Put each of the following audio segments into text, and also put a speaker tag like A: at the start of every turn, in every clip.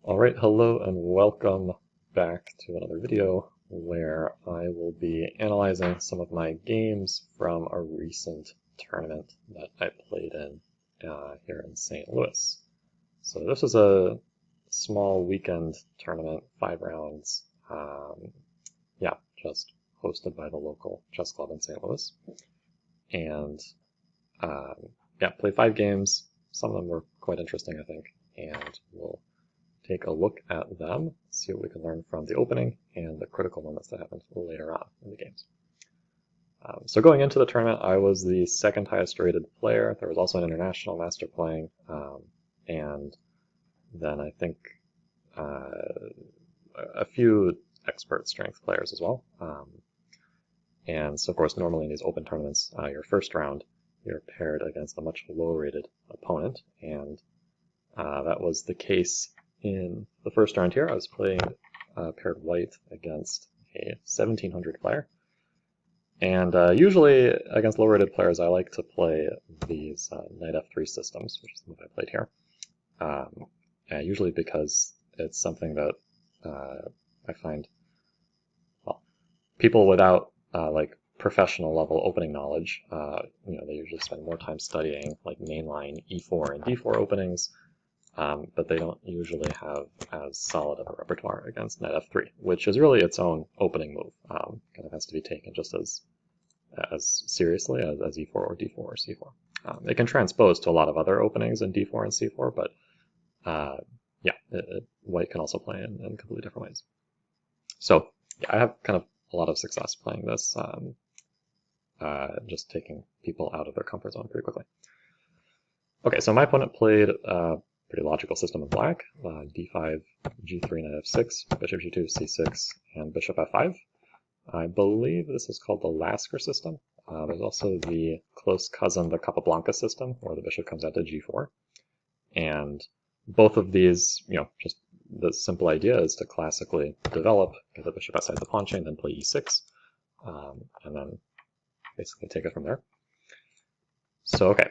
A: Alright, hello and welcome back to another video where I will be analyzing some of my games from a recent tournament that I played in here in St. Louis. So this was a small weekend tournament, 5 rounds, just hosted by the local chess club in St. Louis. And played 5 games. Some of them were quite interesting, I think, and we'll take a look at them, see what we can learn from the opening and the critical moments that happened later on in the games. So going into the tournament, I was the second highest rated player. There was also an international master playing, and then I think a few expert strength players as well. And so, of course, normally in these open tournaments, your first round, you're paired against a much lower rated opponent, and that was the case in the first round here. I was playing paired white against a 1700 player. And usually against low-rated players, I like to play these knight f3 systems, which is what I played here. Usually because it's something that I find, well, people without like professional level opening knowledge, they usually spend more time studying like mainline e4 and d4 openings. But they don't usually have as solid of a repertoire against knight f3, which is really its own opening move. Kind of has to be taken just as seriously as e4 or d4 or c4. It can transpose to a lot of other openings in d4 and c4, but white can also play in completely different ways. So I have kind of a lot of success playing this, just taking people out of their comfort zone pretty quickly. Okay, so my opponent played pretty logical system of black, d5, g3, knight f6, bishop g2, c6, and bishop f5. I believe this is called the Lasker system. There's also the close cousin, the Capablanca system, where the bishop comes out to g4. And both of these, just the simple idea is to classically develop, get the bishop outside the pawn chain, then play e6, and then basically take it from there. So, okay.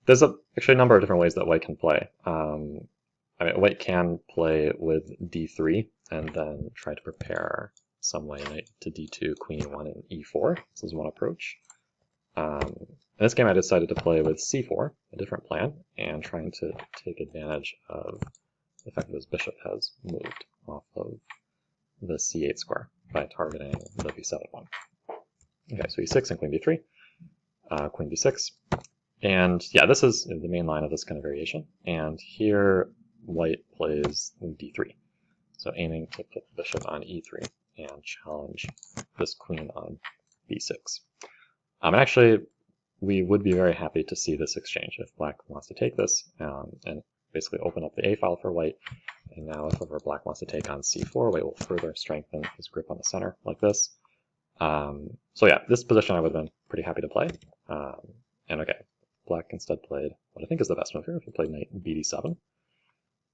A: There's actually a number of different ways that white can play. White can play with d3 and then try to prepare some way knight to d2, queen e1, and e4. This is one approach. In this game, I decided to play with c4, a different plan, and trying to take advantage of the fact that this bishop has moved off of the c8 square by targeting the b7 one. Okay, so e6 and queen b3, queen b6. And yeah, this is the main line of this kind of variation. And here, white plays d3. So aiming to put the bishop on e3 and challenge this queen on b6. And actually, we would be very happy to see this exchange if black wants to take this and basically open up the a file for white. And now if ever black wants to take on c4, white will further strengthen his grip on the center like this. So yeah, this position I would have been pretty happy to play. And okay. Black instead played what I think is the best move here, if he played knight bd7.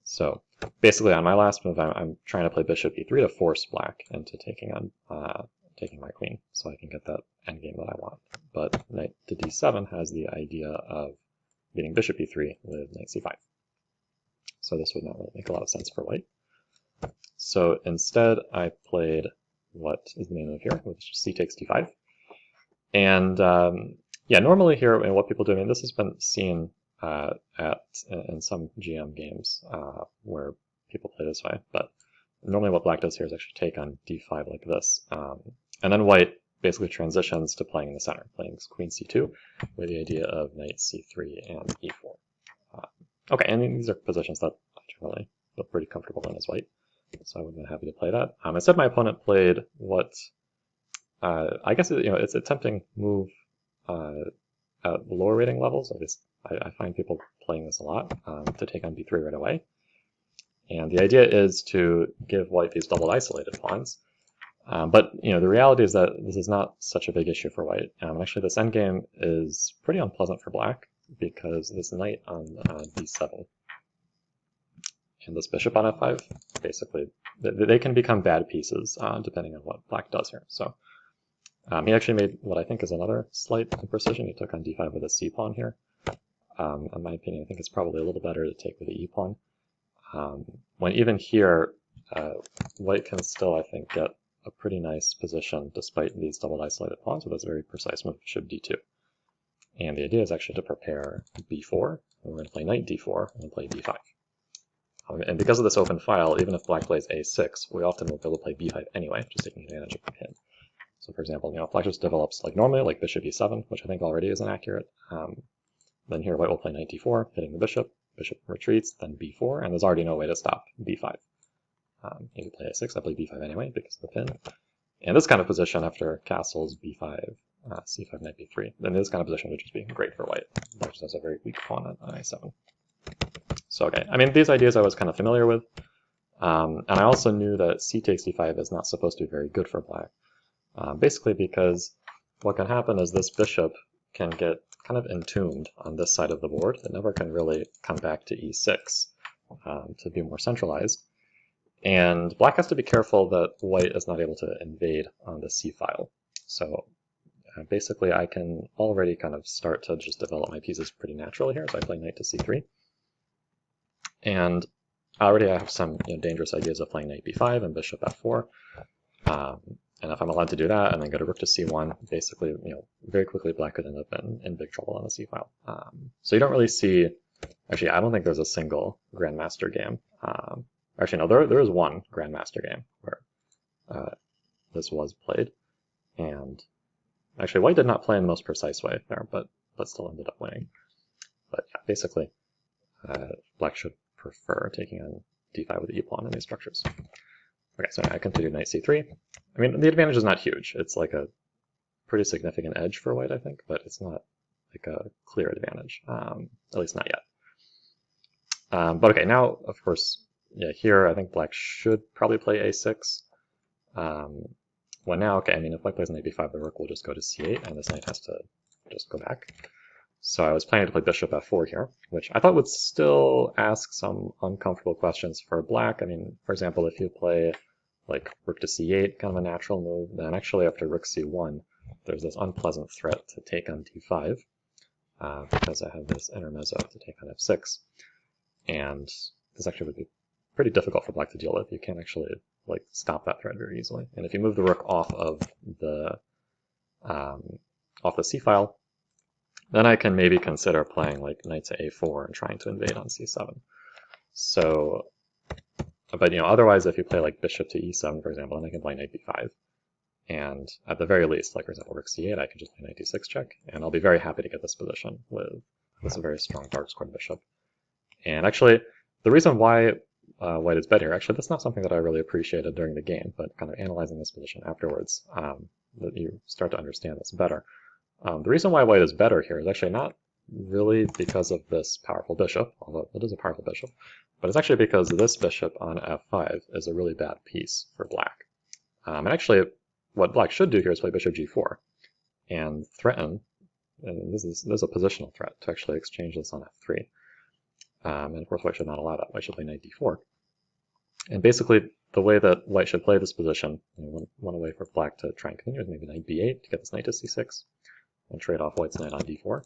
A: So basically on my last move, I'm trying to play bishop e3 to force black into taking my queen, so I can get that endgame that I want. But knight to d7 has the idea of beating bishop e3 with knight c5. So this would not really make a lot of sense for white. So instead, I played what is the main move here, which is c takes d5. And yeah, normally here, and what people do, this has been seen in some GM games where people play this way, but normally what black does here is actually take on d5 like this. And then white basically transitions to playing in the center, playing queen c2 with the idea of knight c3 and e4. Okay, and these are positions that I generally feel pretty comfortable in as white, so I would have been happy to play that. Instead, my opponent played what I guess it's a tempting move at lower rating levels. I find people playing this a lot to take on b3 right away. And the idea is to give white these double isolated pawns. But the reality is that this is not such a big issue for white. Actually, this endgame is pretty unpleasant for black because this knight on d7 and this bishop on f5, basically, they can become bad pieces depending on what black does here. So he actually made what I think is another slight imprecision. He took on d5 with a c pawn here. In my opinion, I think it's probably a little better to take with the e pawn. when even here, white can still, I think, get a pretty nice position despite these double isolated pawns with this very precise move, bishop d2. And the idea is actually to prepare b4, and we're going to play knight d4, and then play b5. And because of this open file, even if black plays a6, we often will be able to play b5 anyway, just taking advantage of the pin. So for example, if black just develops like normally, like bishop e7, which I think already is inaccurate, then here white will play knight d4, hitting the bishop retreats, then b4, and there's already no way to stop b5. You play a6, I play b5 anyway because of the pin. And this kind of position after castles b5, c5, knight b3, then this kind of position would just be great for white. White just has a very weak pawn on a7. So okay, I mean, these ideas I was kind of familiar with, and I also knew that c takes d5 is not supposed to be very good for black, basically because what can happen is this bishop can get kind of entombed on this side of the board. It never can really come back to e6 to be more centralized. And black has to be careful that white is not able to invade on the c file. So basically I can already kind of start to just develop my pieces pretty naturally here. So I play knight to c3. And already I have some dangerous ideas of playing knight b5 and bishop f4. And if I'm allowed to do that and then go to rook to c1, basically, very quickly black could end up in big trouble on the c file. So you don't really see, actually, I don't think there's a single grandmaster game. Actually, no, there is one grandmaster game where this was played. And actually, white did not play in the most precise way there, but still ended up winning. But yeah, basically, black should prefer taking on d5 with the e-pawn in these structures. Okay, so I continue knight c3. I mean, the advantage is not huge. It's like a pretty significant edge for white, I think, but it's not like a clear advantage, at least not yet. But okay, now, of course, yeah, here I think black should probably play a6. Well, now, okay, I mean, if black plays knight b5, the rook will just go to c8, and this knight has to just go back. So I was planning to play bishop f4 here, which I thought would still ask some uncomfortable questions for black. I mean, for example, if you play like rook to c8, kind of a natural move, then actually after rook c1, there's this unpleasant threat to take on d5, because I have this intermezzo to take on f6. And this actually would be pretty difficult for black to deal with. You can't actually like stop that threat very easily. And if you move the rook off of the c file, then I can maybe consider playing like knight to a4 and trying to invade on c7. So, but otherwise if you play like bishop to e7, for example, then I can play knight b5. And at the very least, like for example, rook c8, I can just play knight d6 check, and I'll be very happy to get this position with this very strong dark squared bishop. And actually, the reason why white is better, actually that's not something that I really appreciated during the game, but kind of analyzing this position afterwards, that you start to understand this better. The reason why white is better here is actually not really because of this powerful bishop, although it is a powerful bishop, but it's actually because this bishop on f5 is a really bad piece for black. And actually, what black should do here is play bishop g4 and threaten, and this is a positional threat, to actually exchange this on f3. And of course white should not allow that. White should play knight d4. And basically, the way that white should play this position, one way for black to try and continue is maybe knight b8 to get this knight to c6. And trade off white's knight on d4.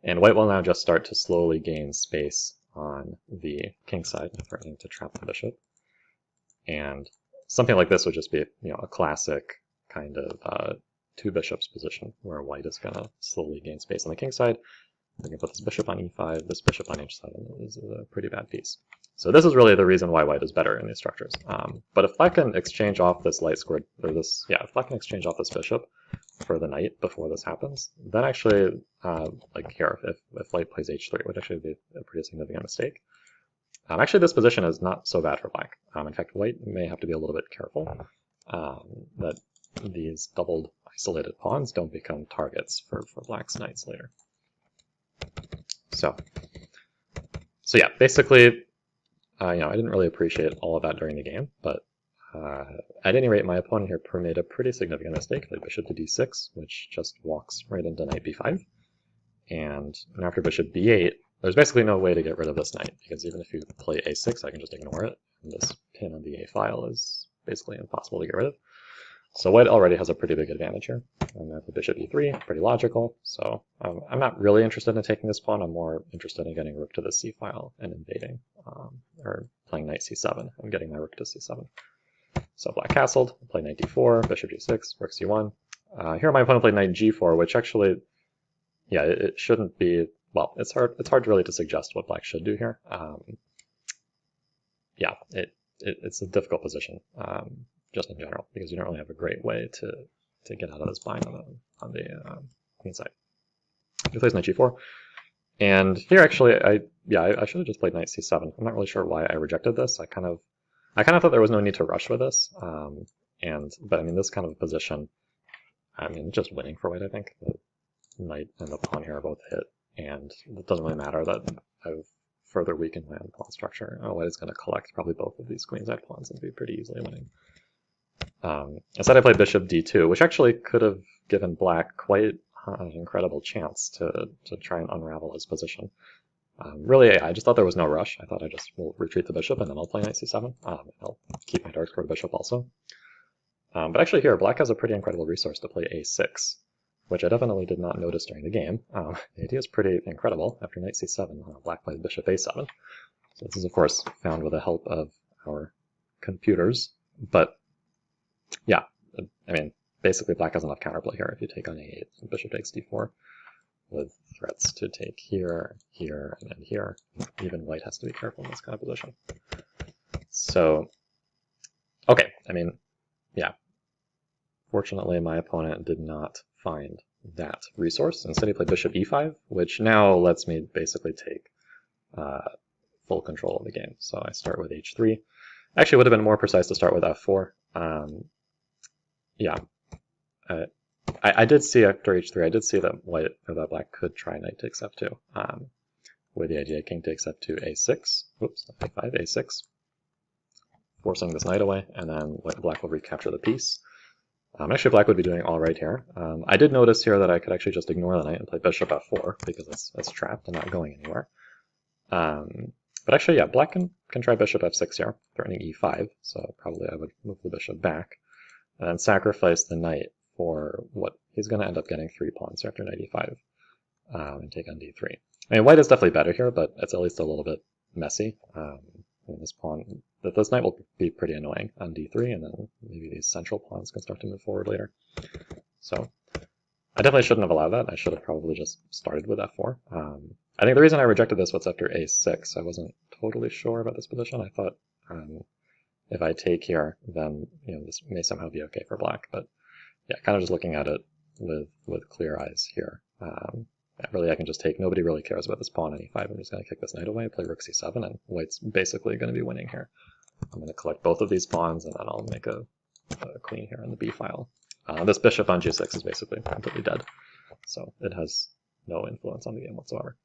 A: And white will now just start to slowly gain space on the king side, threatening to trap the bishop. And something like this would just be a classic kind of two bishops position, where white is going to slowly gain space on the king side. We can put this bishop on e5, this bishop on h7 is a pretty bad piece. So this is really the reason why white is better in these structures. But if black can exchange off this light squared, or this, if black can exchange off this bishop for the knight before this happens, then actually, like here, if white plays h3, would actually be a pretty significant mistake. Actually, this position is not so bad for black. In fact, white may have to be a little bit careful that these doubled isolated pawns don't become targets for black's knights later. So yeah, basically, I didn't really appreciate all of that during the game, but at any rate, my opponent here made a pretty significant mistake. Played bishop to d6, which just walks right into knight b5. And after bishop b8, there's basically no way to get rid of this knight, because even if you play a6, I can just ignore it. And this pin on the a file is basically impossible to get rid of. So white already has a pretty big advantage here. And I have bishop e3, pretty logical. So I'm not really interested in taking this pawn. I'm more interested in getting rook to the c file and invading, or playing knight c7 and getting my rook to c7. So black castled, play knight d4, bishop g6, rook c1. Here my opponent played knight g4, which actually, yeah, it shouldn't be, well, it's hard really to suggest what black should do here. Yeah, it's a difficult position, just in general, because you don't really have a great way to get out of this bind on the queen side. He plays knight g4. And here actually, I should have just played knight c7. I'm not really sure why I rejected this. I kind of thought there was no need to rush with this. But I mean, this kind of position, I mean, just winning for white, I think. The knight and the pawn here are both hit, and it doesn't really matter that I've further weakened my own pawn structure. White is going to collect probably both of these queenside pawns and be pretty easily winning. Instead I played bishop d2, which actually could have given black quite an incredible chance to try and unravel his position. Really, I just thought there was no rush. I thought I just will retreat the bishop and then I'll play knight c7. I'll keep my dark square bishop also. But actually here, black has a pretty incredible resource to play a6, which I definitely did not notice during the game. The idea is pretty incredible. After knight c7, black plays bishop a7. So this is, of course, found with the help of our computers. But yeah, I mean, basically black has enough counterplay here if you take on a8 and bishop takes d4, with threats to take here, here, and then here. Even white has to be careful in this kind of position. So, okay, I mean, yeah. Fortunately, my opponent did not find that resource. Instead, he played bishop e5, which now lets me basically take full control of the game. So I start with h3. Actually, it would have been more precise to start with f4. Yeah. I did see after h3, I did see that that black could try knight takes f2, with the idea king takes f2, a6, whoops, a5, a6, forcing this knight away, and then black will recapture the piece. Actually, black would be doing all right here. I did notice here that I could actually just ignore the knight and play bishop f4, because it's trapped and not going anywhere. But actually, yeah, black can try bishop f6 here, threatening e5, so probably I would move the bishop back, and then sacrifice the knight for what he's going to end up getting 3 pawns after knight e5, and take on d3. I mean, white is definitely better here, but it's at least a little bit messy. I mean, this knight will be pretty annoying on d3, and then maybe these central pawns can start to move forward later. So I definitely shouldn't have allowed that. I should have probably just started with f4. I think the reason I rejected this was after a6. I wasn't totally sure about this position. I thought if I take here, then this may somehow be okay for black. But yeah, kind of just looking at it with clear eyes here. Really, I can just take. Nobody really cares about this pawn on e5. I'm just going to kick this knight away, play rook c7, and white's basically going to be winning here. I'm going to collect both of these pawns, and then I'll make a queen here in the b file. This bishop on g6 is basically completely dead, so it has no influence on the game whatsoever.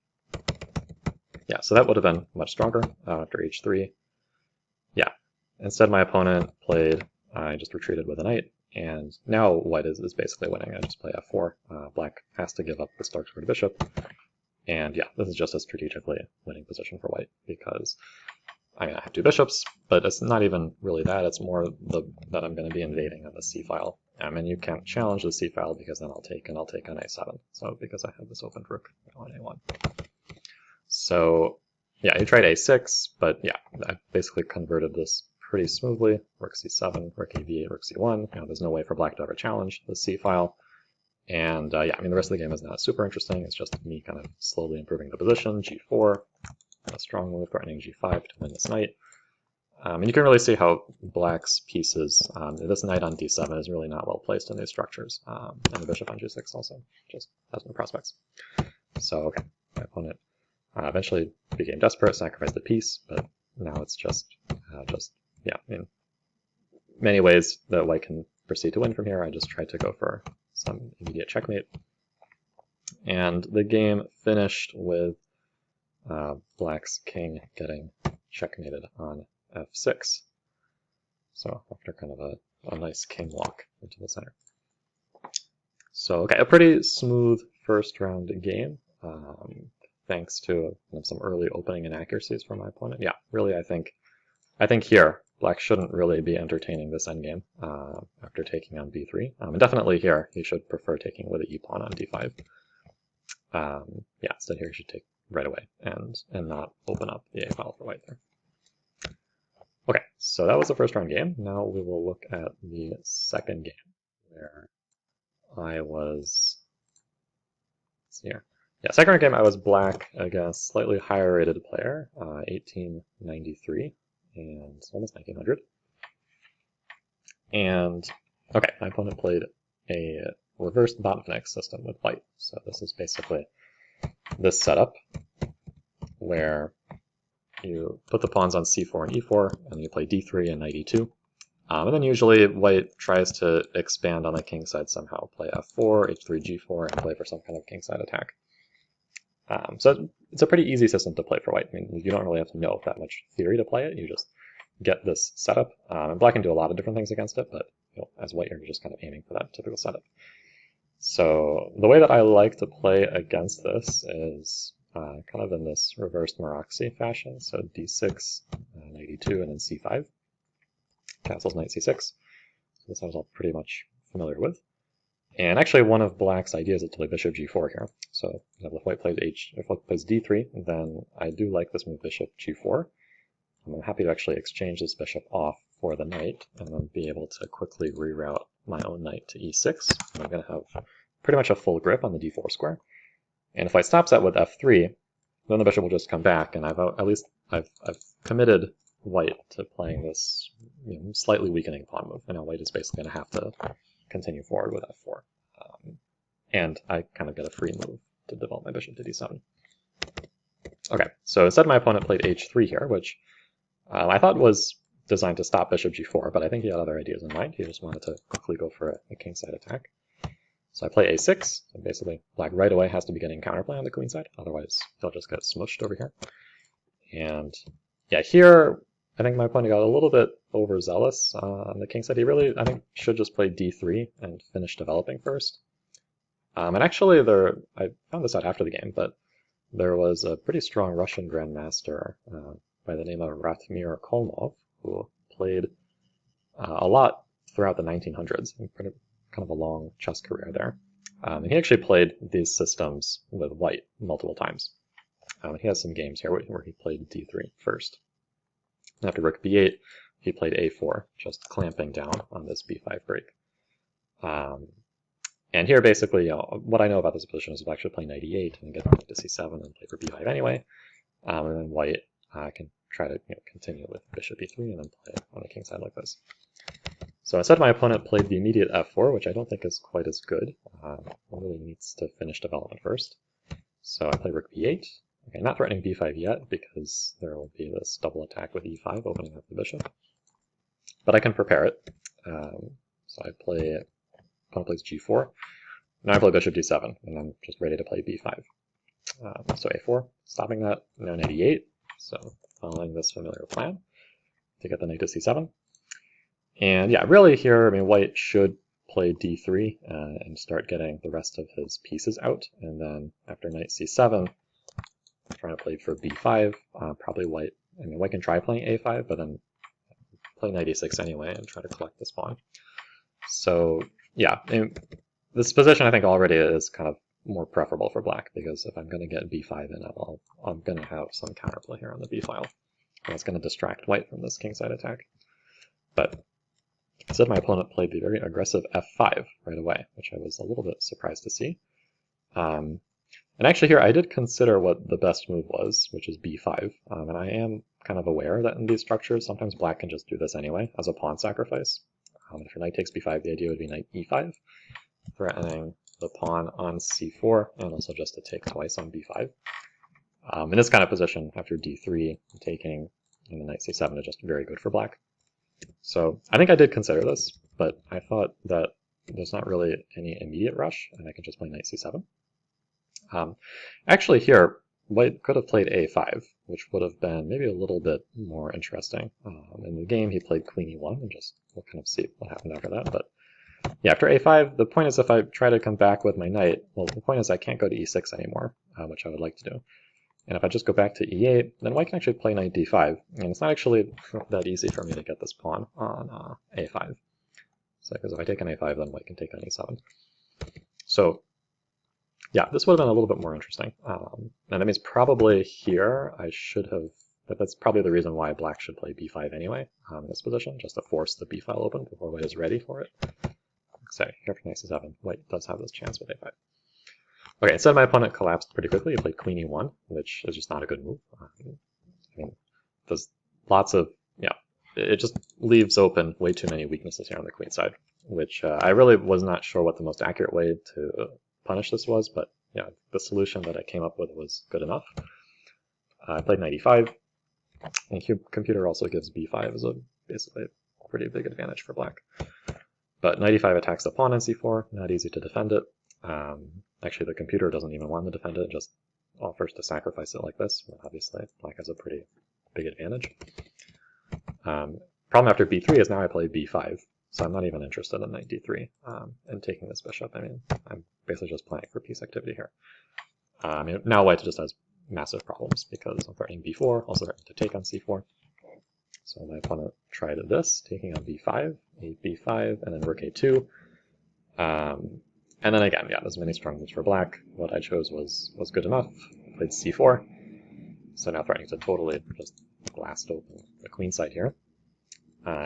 A: Yeah, so that would have been much stronger after h3. Yeah, instead my opponent played, I just retreated with a knight, and now white is basically winning. I just play f4. Black has to give up this dark squared bishop, and yeah, this is just a strategically winning position for white, because I mean, I have 2 bishops, but it's not even really that. It's more that I'm going to be invading on the c file. And you can't challenge the c file because then I'll take on a7. So because I have this open rook on a1. So yeah, he tried a6, but yeah, I basically converted this pretty smoothly. Rook c7, rook e8, rook c1. There's no way for black to ever challenge the c file. And yeah, I mean, the rest of the game is not super interesting. It's just me kind of slowly improving the position. g4. A strong move, threatening g5 to win this knight. And you can really see how black's pieces, this knight on d7 is really not well placed in these structures, and the bishop on g6 also just has no prospects. So, okay, my opponent eventually became desperate, sacrificed the piece, but now it's just yeah, in many ways that white can proceed to win from here. I just tried to go for some immediate checkmate. And the game finished with black's king getting checkmated on f6. So after kind of a nice king walk into the center. So okay, a pretty smooth first round game, thanks to some early opening inaccuracies from my opponent. Yeah, really, I think here black shouldn't really be entertaining this endgame after taking on b3. And definitely here he should prefer taking with the e pawn on d5. Yeah, instead here he should take right away and not open up the a file for white there. so that was the first round game. Now we will look at the second game, where I was, let's see here. Yeah, second round game I was black against slightly higher rated player, 1893 and almost 1900. And okay, my opponent played a reverse Botvinnik system with white. So this is basically this setup where you put the pawns on c4 and e4, and you play d3 and knight e2. And then usually white tries to expand on the king side somehow, play f4, h3, g4, and play for some kind of king side attack. So it's a pretty easy system to play for white. I mean, you don't really have to know that much theory to play it. You just get this setup. And black can do a lot of different things against it, but as white, you're just kind of aiming for that typical setup. So the way that I like to play against this is kind of in this reversed Maroczy fashion. So d6, knight e2, and then c5. Castles knight c6. So this I was all pretty much familiar with. And actually, one of black's ideas is to play bishop g4 here. So if white plays d3, then I do like this move bishop g4. I'm happy to actually exchange this bishop off for the knight, and then be able to quickly reroute my own knight to e6. And I'm going to have pretty much a full grip on the d4 square. And if I stops that with f3, then the bishop will just come back, and I've committed white to playing this slightly weakening pawn move. And now white is basically going to have to continue forward with f4. And I kind of get a free move to develop my bishop to d7. Okay, so instead my opponent played h3 here, which I thought was designed to stop bishop g4, but I think he had other ideas in mind. He just wanted to quickly go for a kingside attack. So I play a6, and basically black right away has to be getting counterplay on the queen side, otherwise he'll just get smushed over here. And yeah, here I think my opponent got a little bit overzealous on the king side. He really, I think, should just play d3 and finish developing first. And actually, I found this out after the game, but there was a pretty strong Russian grandmaster by the name of Ratmir Kolmov, who played a lot throughout the 1900s, kind of a long chess career there. And he actually played these systems with white multiple times. He has some games here where he played d3 first. After rook b8, he played a4, just clamping down on this b5 break. And here, basically, what I know about this position is black should play knight e8 and get back to c7 and play for b5 anyway. And then white can try to continue with bishop e3 and then play on the king side like this. So instead, my opponent played the immediate f4, which I don't think is quite as good. It really needs to finish development first. So I play rook b8. Okay, not threatening b5 yet, because there will be this double attack with e5 opening up the bishop. But I can prepare it. So I play, opponent plays g4. Now I play bishop d7, and I'm just ready to play b5. So a4, stopping that. Now knight e8, so following this familiar plan to get the knight to c7. And yeah, really here, I mean, white should play d3 and start getting the rest of his pieces out. And then after knight c7, trying to play for b5, probably white. I mean, white can try playing a5, but then play knight e6 anyway and try to collect this pawn. So yeah, this position I think already is kind of more preferable for black, because if I'm going to get b5 in, I'm going to have some counterplay here on the b file. And that's going to distract white from this kingside attack. But instead, my opponent played the very aggressive f5 right away, which I was a little bit surprised to see. And actually here I did consider what the best move was, which is b5. And I am kind of aware that in these structures, sometimes black can just do this anyway as a pawn sacrifice. If your knight takes b5, the idea would be knight e5, threatening the pawn on c4, and also just to take twice on b5. In this kind of position, after d3, taking and the knight c7 is just very good for black. So I think I did consider this, but I thought that there's not really any immediate rush, and I can just play knight c7. Actually here, white could have played a5, which would have been maybe a little bit more interesting. In the game, he played queen e1, and just we'll kind of see what happened after that. But yeah, after a5, the point is if I try to come back with my knight, well, the point is I can't go to e6 anymore, which I would like to do. And if I just go back to e8, then white can actually play knight d5. And it's not actually that easy for me to get this pawn on a5. So because if I take on a5, then white can take on e7. So yeah, this would have been a little bit more interesting. And that means probably here I should have but that's probably the reason why black should play b5 anyway in this position, just to force the b file open before white is ready for it. So here for knight c7, white does have this chance with a5. Okay, instead my opponent collapsed pretty quickly. He played queen e1, which is just not a good move. I mean, there's lots of, it just leaves open way too many weaknesses here on the queen side, which I really was not sure what the most accurate way to punish this was, but yeah, the solution that I came up with was good enough. I played knight e5, and computer also gives b5 as basically a pretty big advantage for black. But knight e5 attacks the pawn on c4, not easy to defend it. Actually, the computer doesn't even want to defend it, just offers to sacrifice it like this. Well, obviously, black has a pretty big advantage. Problem after b3 is now I play b5, so I'm not even interested in knight d3 and taking this bishop. I mean, I'm basically just playing for piece activity here. Now white just has massive problems because I'm threatening b4, also threatening to take on c4. So my opponent tried this, taking on b5, b5, and then rook a2. And then again, yeah, there's many strong moves for black. What I chose was good enough. I played c4, so now threatening to totally just blast open the queen side here.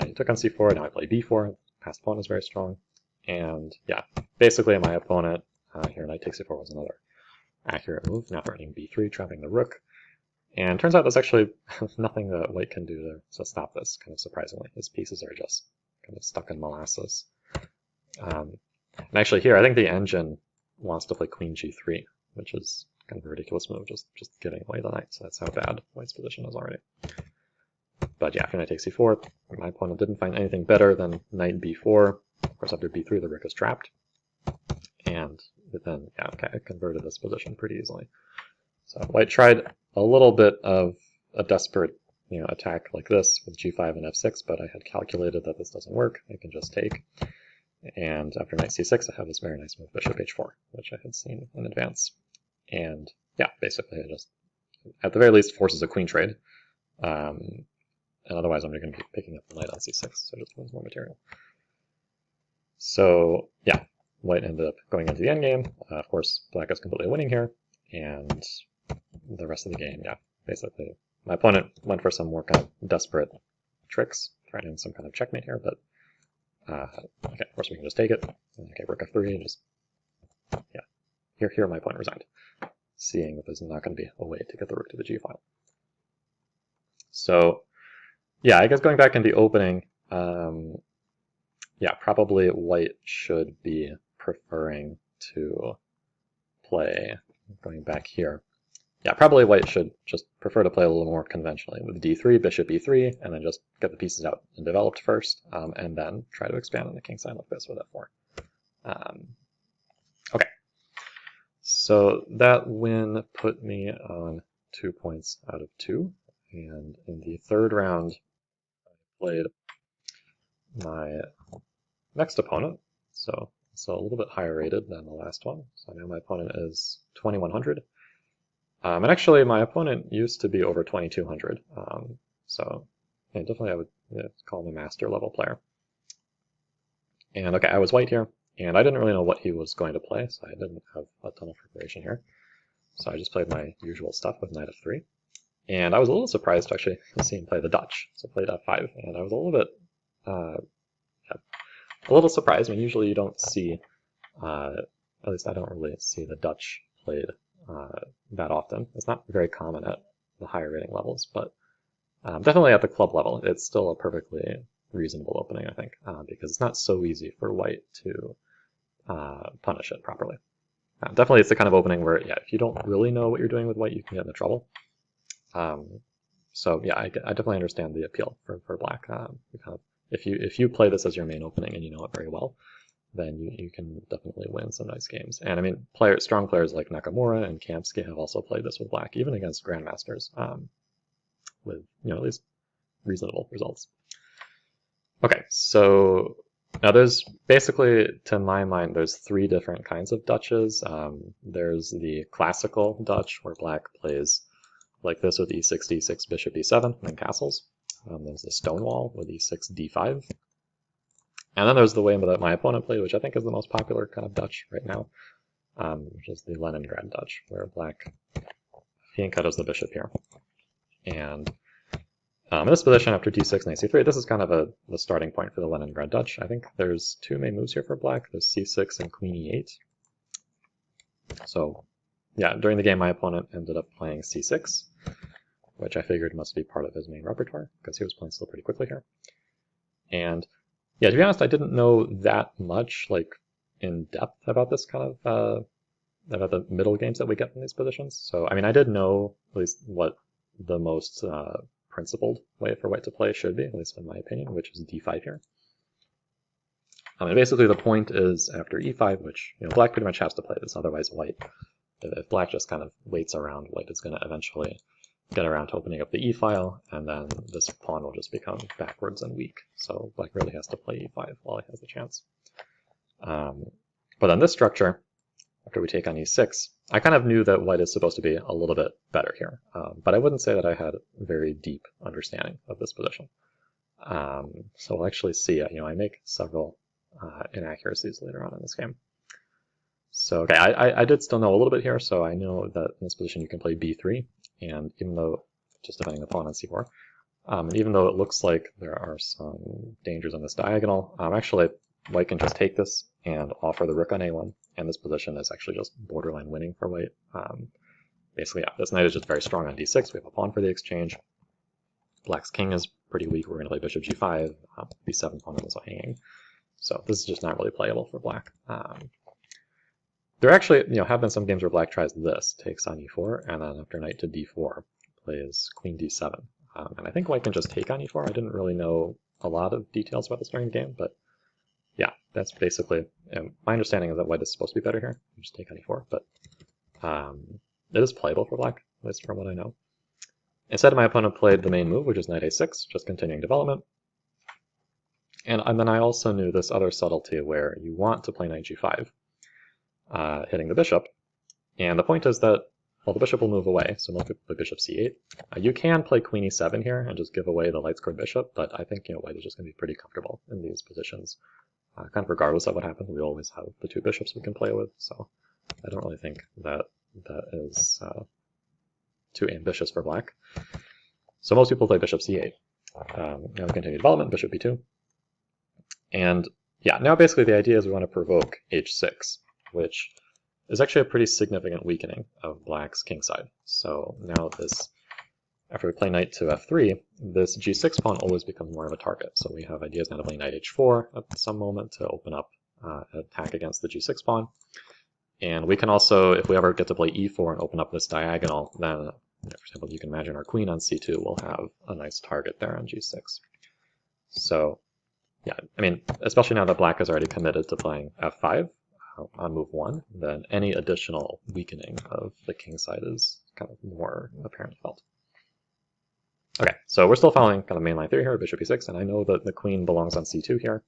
A: He took on c4, now I play b4. Passed pawn is very strong. And yeah, basically my opponent, here knight takes c4 was another accurate move, now threatening b3, trapping the rook. And turns out there's actually nothing that white can do to stop this, kind of surprisingly. His pieces are just kind of stuck in molasses. And actually here, I think the engine wants to play queen g3, which is kind of a ridiculous move, just giving away the knight. So that's how bad white's position is already. But yeah, after knight takes c4, my opponent didn't find anything better than knight b4. Of course, after b3, the rook is trapped. And then, yeah, okay, I converted this position pretty easily. So white tried a little bit of a desperate, attack like this with g5 and f6, but I had calculated that this doesn't work. I can just take. And after knight c6, I have this very nice move, bishop h4, which I had seen in advance. And yeah, basically I just, at the very least, forces a queen trade. And otherwise I'm going to be picking up the knight on c6, so it just wins more material. So yeah, white ended up going into the endgame. Of course, black is completely winning here. And the rest of the game, yeah, basically my opponent went for some more kind of desperate tricks, threatening some kind of checkmate here, but okay, of course we can just take it. Okay, rook f3, and just, yeah, here my opponent resigned, seeing that there's not going to be a way to get the rook to the g file. So yeah, I guess going back in the opening, yeah, probably white should be preferring to play, going back here, yeah, probably white should just prefer to play a little more conventionally with d3, bishop e3, and then just get the pieces out and developed first, and then try to expand on the king side like this with f4. Okay, so that win put me on 2 points out of 2, and in the third round, I played my next opponent, so a little bit higher rated than the last one. So now my opponent is 2100. And actually, my opponent used to be over 2200. So yeah, definitely I would call him a master level player. And okay, I was white here, and I didn't really know what he was going to play, so I didn't have a ton of preparation here. So I just played my usual stuff with knight f3. And I was a little surprised to actually see him play the Dutch. So I played f5, and I was a little bit, yeah, a little surprised. I mean, usually you don't see, at least I don't really see the Dutch played that often. It's not very common at the higher rating levels, but definitely at the club level, it's still a perfectly reasonable opening, I think, because it's not so easy for white to punish it properly. Definitely it's the kind of opening where, yeah, if you don't really know what you're doing with white, you can get into trouble. So yeah, I definitely understand the appeal for black. If you play this as your main opening and you know it very well, then you can definitely win some nice games. And I mean, strong players like Nakamura and Kamsky have also played this with black, even against grandmasters, with at least reasonable results. Okay, so now there's basically, to my mind, there's 3 different kinds of Dutches. There's the classical Dutch, where black plays like this with e6, d6, bishop e7, and then castles. There's the Stonewall with e6, d5. And then there's the way that my opponent played, which I think is the most popular kind of Dutch right now, which is the Leningrad Dutch, where black fianchettos the bishop here. And In this position, after d6 and c3, this is kind of the starting point for the Leningrad Dutch. I think there's two main moves here for black. There's c6 and queen e8. So yeah, during the game, my opponent ended up playing c6, which I figured must be part of his main repertoire, because he was playing still pretty quickly here. And yeah, to be honest, I didn't know that much, like, in depth about this kind of, about the middle games that we get from these positions. So, I mean, I did know at least what the most principled way for white to play should be, at least in my opinion, which is d5 here. And basically the point is after e5, which, you know, black pretty much has to play this, otherwise white, if black just kind of waits around, white is going to eventually get around to opening up the e file, and then this pawn will just become backwards and weak. So black really has to play e5 while he has the chance. But on this structure, after we take on e6, I kind of knew that white is supposed to be a little bit better here, but I wouldn't say that I had a very deep understanding of this position. So we'll actually see, you know, I make several inaccuracies later on in this game. So, okay, I did still know a little bit here, so I know that in this position you can play b3, and even though, just defending the pawn on c4, and even though it looks like there are some dangers on this diagonal, actually white can just take this and offer the rook on a1, and this position is actually just borderline winning for white. Basically, yeah, this knight is just very strong on d6, we have a pawn for the exchange. Black's king is pretty weak, we're going to play bishop g5, b7 pawn is also hanging. So this is just not really playable for black. There actually, you know, have been some games where black tries this, takes on e4, and then after knight to d4, plays queen d7. And I think white can just take on e4. I didn't really know a lot of details about this during the game, but yeah, that's basically, my understanding is that white is supposed to be better here. Just take on e4, but it is playable for black, at least from what I know. Instead, my opponent played the main move, which is knight a6, just continuing development. And then I also knew this other subtlety where you want to play knight g5, hitting the bishop. And the point is that, well, the bishop will move away, so we'll play bishop c8. You can play queen e7 here and just give away the light-scored bishop, but I think, you know, white is just going to be pretty comfortable in these positions. Kind of regardless of what happens, we always have the two bishops we can play with, so I don't really think that that is too ambitious for black. So most people play bishop c8. Now we continue development, bishop b2. And yeah, now basically the idea is we want to provoke h6, which is actually a pretty significant weakening of black's kingside. So now this, after we play knight to f3, this g6 pawn always becomes more of a target. So we have ideas now to play knight h4 at some moment to open up an attack against the g6 pawn. And we can also, if we ever get to play e4 and open up this diagonal, then, you know, for example, you can imagine our queen on c2 will have a nice target there on g6. So yeah, I mean, especially now that black is already committed to playing f5 on move 1, then any additional weakening of the king side is kind of more apparent felt. Okay, so we're still following kind of mainline theory here, bishop e6, and I know that the queen belongs on c2 here.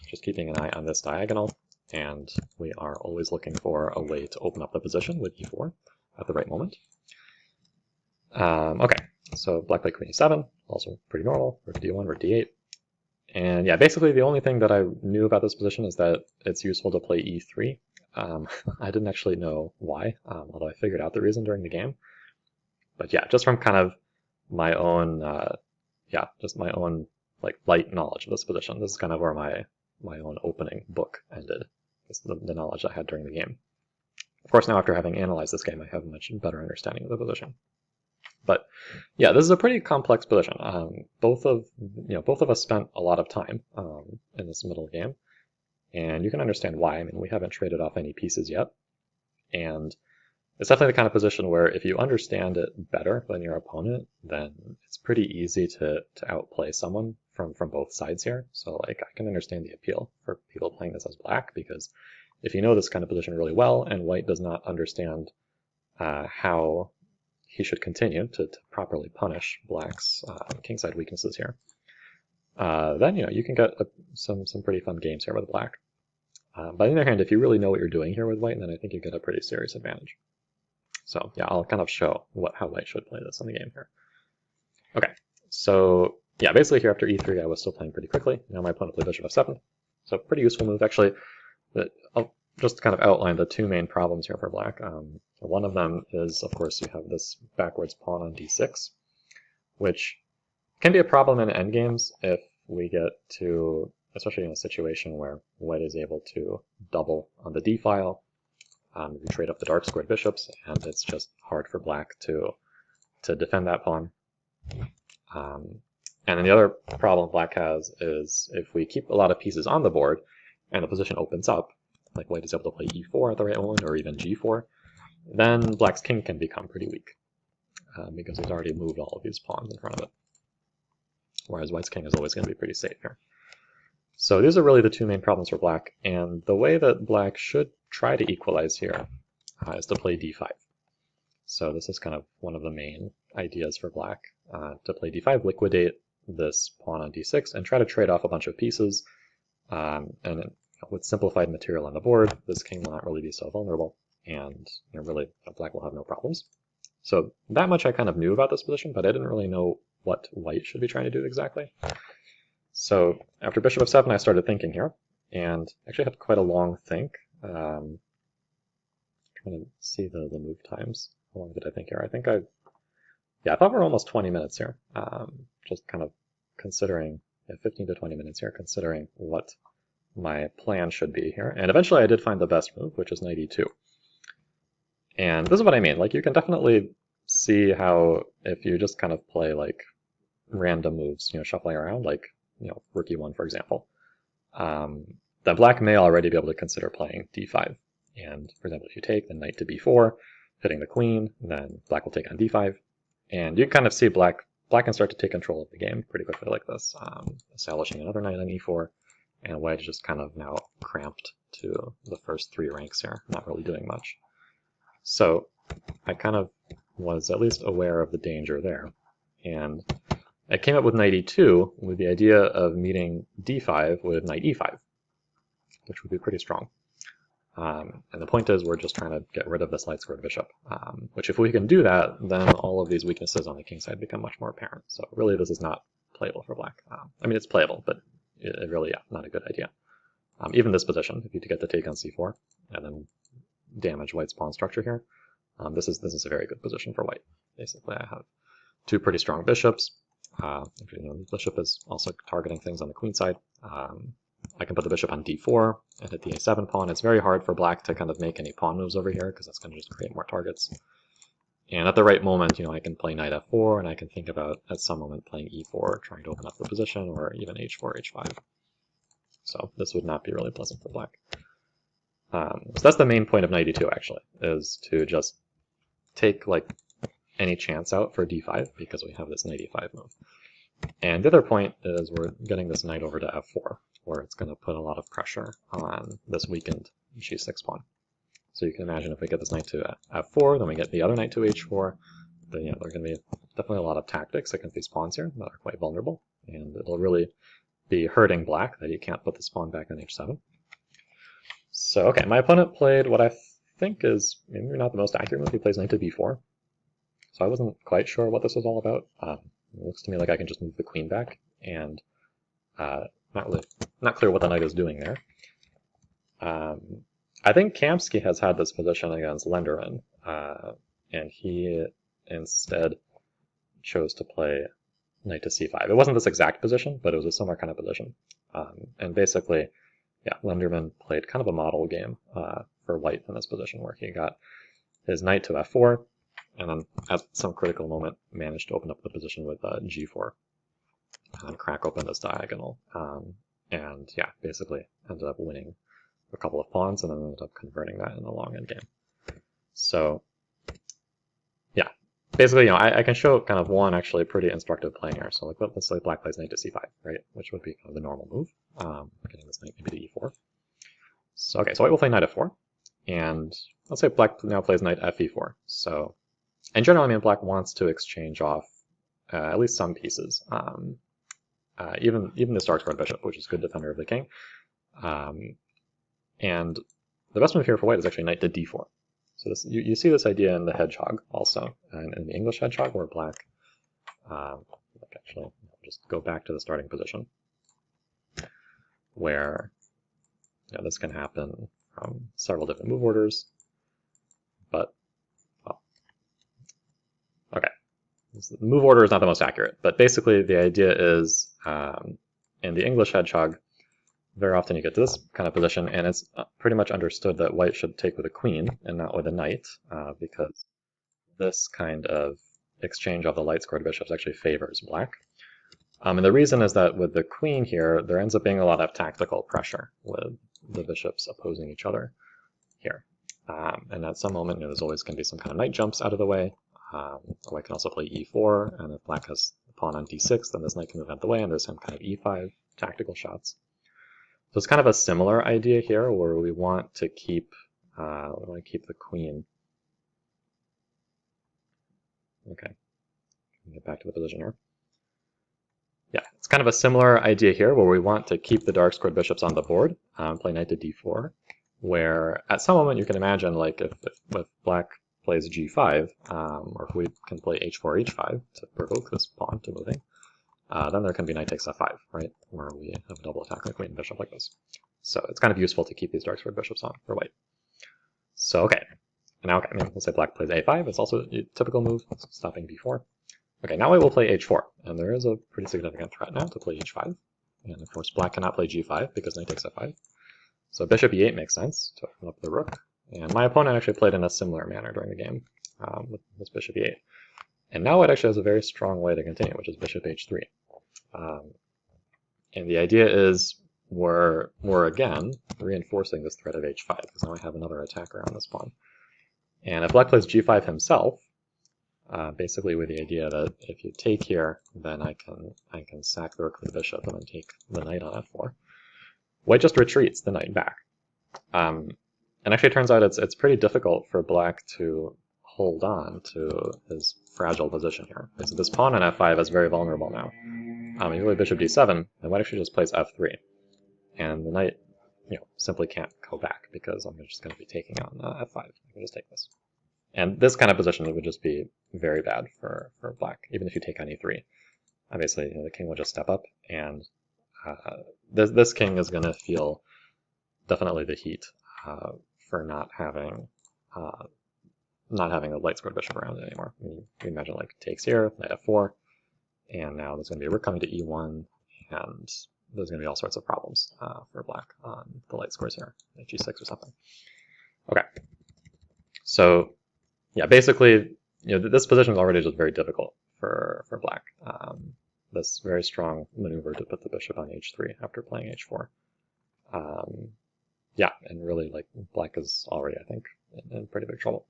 A: Just keeping an eye on this diagonal, and we are always looking for a way to open up the position with e4 at the right moment. Okay, so black played queen e7, also pretty normal, rook d1, rook d8. And yeah, basically the only thing that I knew about this position is that it's useful to play e3. I didn't actually know why, although I figured out the reason during the game. But yeah, just from kind of my own, just my own like light knowledge of this position. This is kind of where my own opening book ended. Just the knowledge I had during the game. Of course, now after having analyzed this game, I have a much better understanding of the position. But yeah, this is a pretty complex position. Both of us spent a lot of time in this middle game, and you can understand why. I mean, we haven't traded off any pieces yet, and it's definitely the kind of position where if you understand it better than your opponent, then it's pretty easy to outplay someone from both sides here. So like, I can understand the appeal for people playing this as black, because if you know this kind of position really well, and white does not understand how he should continue to properly punish black's kingside weaknesses here, then you can get some pretty fun games here with black. But on the other hand, if you really know what you're doing here with white, then I think you get a pretty serious advantage. So yeah, I'll kind of show how white should play this in the game here. Okay, so yeah, basically here after e3, I was still playing pretty quickly. Now my opponent played bishop f7, so pretty useful move actually. I'll just kind of outline the two main problems here for black. One of them is, of course, you have this backwards pawn on d6, which can be a problem in endgames if we get to, especially in a situation where white is able to double on the d file. We trade up the dark squared bishops, and it's just hard for black to defend that pawn. And then the other problem black has is if we keep a lot of pieces on the board and the position opens up, like white is able to play e4 at the right moment, or even g4, then black's king can become pretty weak, because he's already moved all of these pawns in front of it. Whereas white's king is always going to be pretty safe here. So these are really the two main problems for black, and the way that black should try to equalize here is to play d5. So this is kind of one of the main ideas for black, to play d5, liquidate this pawn on d6, and try to trade off a bunch of pieces. And with simplified material on the board, this king will not really be so vulnerable, and really black will have no problems. So that much I kind of knew about this position, but I didn't really know what white should be trying to do exactly. So after bishop f7, I started thinking here, and actually had quite a long think. Trying to see the move times. How long did I think here? I thought we're almost 20 minutes here. Just kind of considering, 15 to 20 minutes here, considering what my plan should be here. And eventually I did find the best move, which is knight e2. And this is what I mean. Like, you can definitely see how if you just kind of play like random moves, shuffling around, like rook e1, for example, that black may already be able to consider playing d5. And for example, if you take the knight to b4, hitting the queen, then black will take on d5. And you can kind of see black can start to take control of the game pretty quickly like this, establishing another knight on e4, and white is just kind of now cramped to the first 3 ranks here, not really doing much. So I kind of was at least aware of the danger there. And I came up with knight e2 with the idea of meeting d5 with knight e5, which would be pretty strong. And the point is we're just trying to get rid of this light squared bishop, which if we can do that, then all of these weaknesses on the king side become much more apparent. So really this is not playable for black. I mean, it's playable, but it really, not a good idea. Even this position, if you get the take on c4 and then damage white's pawn structure here, this is a very good position for white. Basically, I have 2 pretty strong bishops. The bishop is also targeting things on the queen side. I can put the bishop on d4 and hit the a7 pawn. It's very hard for black to kind of make any pawn moves over here because that's going to just create more targets. And at the right moment, I can play knight f4, and I can think about at some moment playing e4, trying to open up the position, or even h4, h5. So this would not be really pleasant for black. So that's the main point of knight e2, actually, is to just take like any chance out for d5 because we have this knight e5 move. And the other point is we're getting this knight over to f4, where it's going to put a lot of pressure on this weakened g6 pawn. So you can imagine if we get this knight to f4, then we get the other knight to h4, then there are going to be definitely a lot of tactics against these pawns here that are quite vulnerable, and it'll really be hurting black that he can't put this pawn back on h7. So okay, my opponent played what I think is maybe not the most accurate move. He plays knight to b4. So I wasn't quite sure what this was all about. It looks to me like I can just move the queen back, and not clear what the knight is doing there. I think Kamsky has had this position against Lenderman, and he instead chose to play knight to c5. It wasn't this exact position, but it was a similar kind of position. And basically, Lenderman played kind of a model game for white in this position, where he got his knight to f4, and then at some critical moment managed to open up the position with g4 and crack open this diagonal. And basically ended up winning a couple of pawns and then ended up converting that in the long end game. So basically, I can show kind of one actually pretty instructive play here. So let's say black plays knight to c5, right? Which would be kind of the normal move, getting this knight maybe to e4. So okay, so white will play knight f4, and let's say black now plays knight fe4. So in general, I mean, black wants to exchange off at least some pieces, even this dark squared bishop, which is a good defender of the king. And the best move here for white is actually knight to d4. So this, you see this idea in the hedgehog also, and in the English hedgehog, where black, actually, just go back to the starting position, where this can happen from several different move orders, but, well, okay, the move order is not the most accurate, but basically the idea is in the English hedgehog, very often you get to this kind of position, and it's pretty much understood that white should take with a queen and not with a knight, because this kind of exchange of the light-squared bishops actually favors black. And the reason is that with the queen here, there ends up being a lot of tactical pressure with the bishops opposing each other here. And at some moment, there's always going to be some kind of knight jumps out of the way. White can also play e4, and if black has the pawn on d6, then this knight can move out of the way, and there's some kind of e5 tactical shots. So it's kind of a similar idea here, where we want to keep the queen. Okay, get back to the position here. Yeah, it's kind of a similar idea here, where we want to keep the dark squared bishops on the board, play knight to d4, where at some moment you can imagine, like if black plays g5, or if we can play h4, h5 to provoke this pawn to moving, then there can be knight takes f5, right, where we have a double attack on the queen and bishop like this. So it's kind of useful to keep these dark squared bishops on for white. So okay, now okay, let's say black plays a5. It's also a typical move, stopping b4. Okay, now I will play h4, and there is a pretty significant threat now to play h5. And of course, black cannot play g5 because knight takes f5. So bishop e8 makes sense to open up the rook. And my opponent actually played in a similar manner during the game with this bishop e8. And now it actually has a very strong way to continue, which is bishop h3. And the idea is we're again reinforcing this threat of h5, because now I have another attacker on this pawn. And if black plays g5 himself, basically with the idea that if you take here, then I can sack the rook for the bishop and then take the knight on f4. White just retreats the knight back. And actually it turns out it's pretty difficult for black to hold on to his fragile position here. Okay, so this pawn on f5 is very vulnerable now. If you play bishop d7, then white actually just plays f3. And the knight simply can't go back because I'm just going to be taking on f5. I can just take this. And this kind of position would just be very bad for black, even if you take on e3. Obviously, the king will just step up, and this king is going to feel definitely the heat for not having a light squared bishop around anymore. I mean, you imagine like takes here, knight f4, and now there's going to be a rook coming to e1, and there's going to be all sorts of problems for black on the light squares here, like g6 or something. Okay, so yeah, basically, this position is already just very difficult for black. This very strong maneuver to put the bishop on h3 after playing h4. Yeah, and really, like, black is already, I think, in pretty big trouble.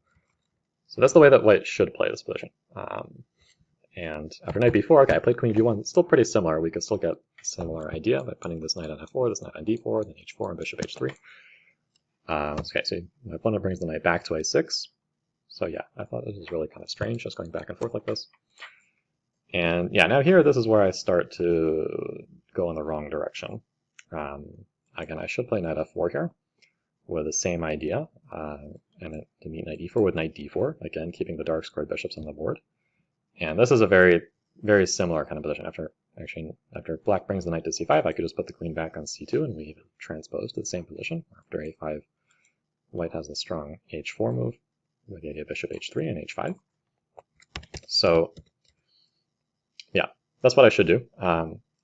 A: So that's the way that white should play this position. And after knight b4, okay, I played queen g1. It's still pretty similar. We could still get a similar idea by putting this knight on f4, this knight on d4, then h4, and bishop h3. Okay, so my opponent brings the knight back to a6. So yeah, I thought this was really kind of strange, just going back and forth like this. And yeah, now here, this is where I start to go in the wrong direction. Again, I should play knight f4 here with the same idea, and to meet knight e4 with knight d4, again, keeping the dark squared bishops on the board. And this is a very, very similar kind of position. After black brings the knight to c5, I could just put the queen back on c2, and we even transpose to the same position. After a5, white has the strong h4 move, with the idea of bishop h3 and h5. So yeah, that's what I should do.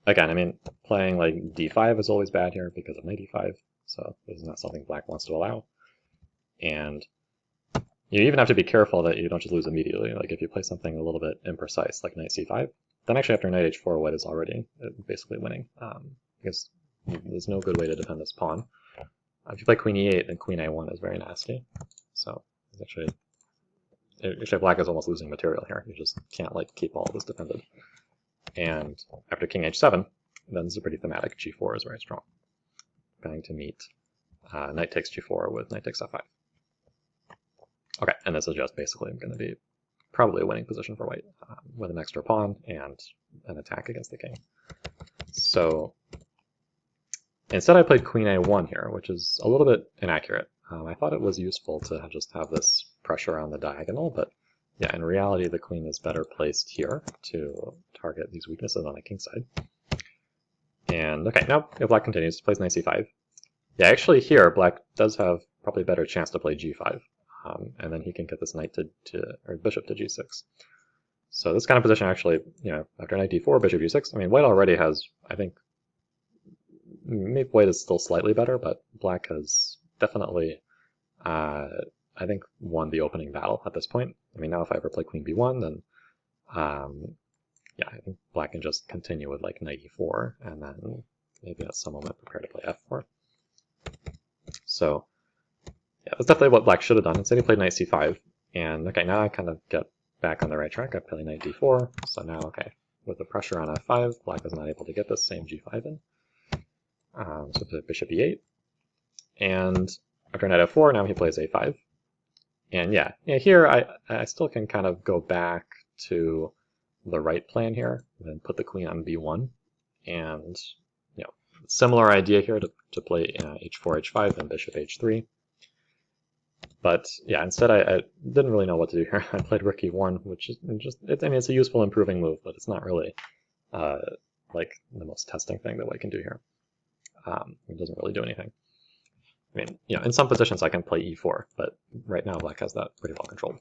A: Again, I mean, playing like d5 is always bad here because of knight e5, so this is not something black wants to allow. And you even have to be careful that you don't just lose immediately. Like if you play something a little bit imprecise, like knight c5, then actually after knight h4, white is already basically winning, because there's no good way to defend this pawn. If you play queen e8, then queen a1 is very nasty. So actually black is almost losing material here. You just can't like keep all of this defended. And after king h7, then this is pretty thematic. g4 is very strong. Going to meet knight takes g4 with knight takes f5. Okay, and this is just basically going to be probably a winning position for white with an extra pawn and an attack against the king. So instead I played queen a1 here, which is a little bit inaccurate. I thought it was useful to just have this pressure on the diagonal, but yeah, in reality the queen is better placed here to target these weaknesses on the king side. And okay, now if black continues, plays knight c5. Yeah, actually here black does have probably a better chance to play g5, and then he can get this knight or bishop to g6. So this kind of position actually, after knight d4, bishop g6, I mean, white already has, I think, maybe white is still slightly better, but black has definitely, I think, won the opening battle at this point. I mean, now if I ever play queen b1, then, yeah, I think black can just continue with like knight e4, and then maybe at some moment prepare to play f4. So, yeah, that's definitely what black should have done. Instead he played knight c5, and okay, now I kind of get back on the right track. I play knight d4, so now, okay, with the pressure on f5, black is not able to get this same g5 in. So bishop e8, and after knight f4, now he plays a5. And yeah, here I still can kind of go back to the right plan here, and then put the queen on b1, and similar idea here to play h4, h5, and bishop h3. But yeah, instead I didn't really know what to do here. I played rook e1, which is I mean, it's a useful improving move, but it's not really like the most testing thing that white can do here. It doesn't really do anything. I mean, in some positions I can play e4, but right now black has that pretty well controlled.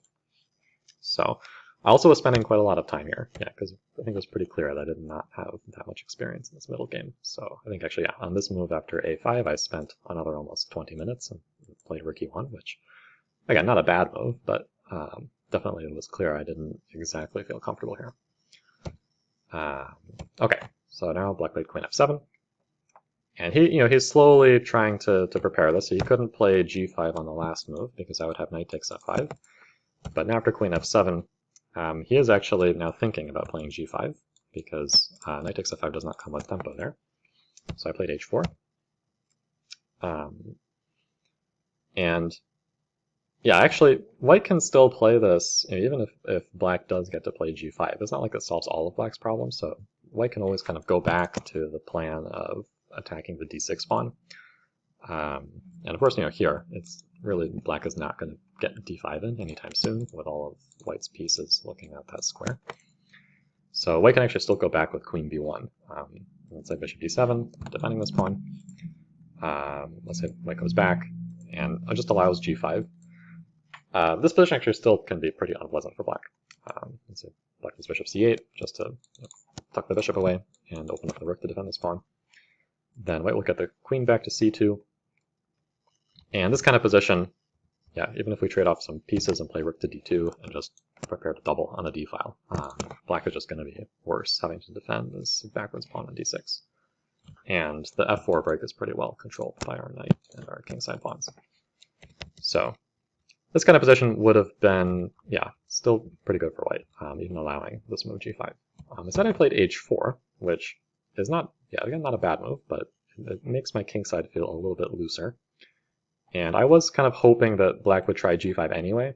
A: So I also was spending quite a lot of time here, because I think it was pretty clear that I did not have that much experience in this middle game. So I think actually, on this move after a5, I spent another almost 20 minutes and played rook e1, which, again, not a bad move, but definitely it was clear I didn't exactly feel comfortable here. Okay, so now black played queen f7. And he's slowly trying to prepare this. So he couldn't play g5 on the last move because I would have knight takes f5. But now after queen f7, he is actually now thinking about playing g5 because knight takes f5 does not come with tempo there. So I played h4. And yeah, actually, white can still play this, even if black does get to play g5. It's not like it solves all of black's problems, so white can always kind of go back to the plan of attacking the d6 pawn. And of course, here, it's really black is not going to get d5 in anytime soon with all of white's pieces looking at that square. So white can actually still go back with queen b1. Let's say bishop d7, defending this pawn. Let's say white goes back, and it just allows g5. This position actually still can be pretty unpleasant for black. Let's say black plays bishop c8, just to tuck the bishop away and open up the rook to defend this pawn. Then white will get the queen back to c2. And this kind of position, even if we trade off some pieces and play rook to d2 and just prepare to double on a d file, black is just going to be worse having to defend this backwards pawn on d6. And the f4 break is pretty well controlled by our knight and our kingside pawns. So this kind of position would have been, still pretty good for white, even allowing this move g5. Instead I played h4, which is not, again, not a bad move, but it makes my kingside feel a little bit looser. And I was kind of hoping that black would try g5 anyway,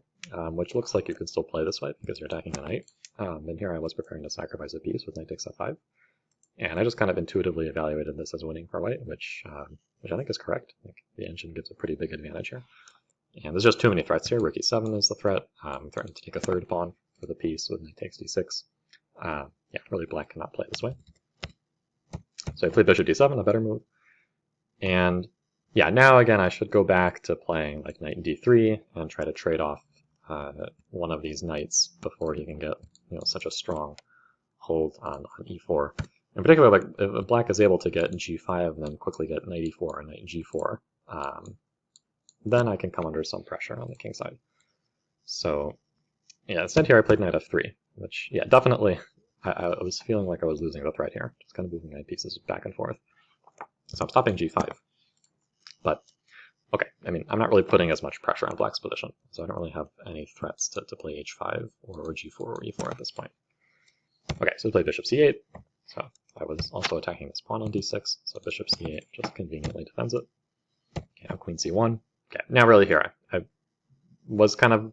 A: which looks like you could still play this way because you're attacking the knight. And here I was preparing to sacrifice a piece with knight takes f5. And I just kind of intuitively evaluated this as winning for white, which I think is correct. I think the engine gives a pretty big advantage here. And there's just too many threats here. Rook e7 is the threat. I'm threatening to take a third pawn for the piece with knight takes d6. Really black cannot play this way. So I played bishop d7, a better move. And now again I should go back to playing like knight d3 and try to trade off one of these knights before he can get such a strong hold on e4. In particular, like if black is able to get g5 and then quickly get knight e4 and knight g4, then I can come under some pressure on the king side. So instead here I played knight f3, which definitely I was feeling like I was losing the threat here, just kind of moving knight pieces back and forth. So I'm stopping g5. But okay, I mean, I'm not really putting as much pressure on black's position, so I don't really have any threats to play h5 or g4 or e4 at this point. Okay, so we play bishop c8. So I was also attacking this pawn on d6, so bishop c8 just conveniently defends it. Okay, now queen c1. Okay, now really here, I was kind of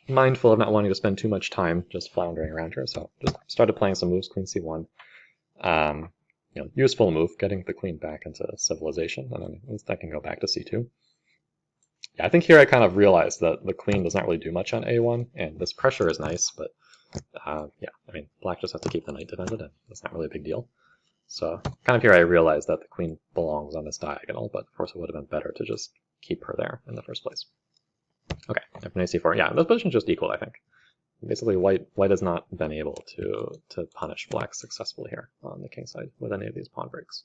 A: mindful of not wanting to spend too much time just floundering around here, so just started playing some moves, queen c1. Useful move, getting the queen back into civilization, and then I can go back to c2. I think here I kind of realized that the queen does not really do much on a1, and this pressure is nice, but I mean, black just has to keep the knight defended, and that's not really a big deal. So kind of here I realized that the queen belongs on this diagonal, but of course it would have been better to just keep her there in the first place. Okay, after knight c4, this position is just equal, I think. basically white has not been able to punish black successfully here on the king side with any of these pawn breaks.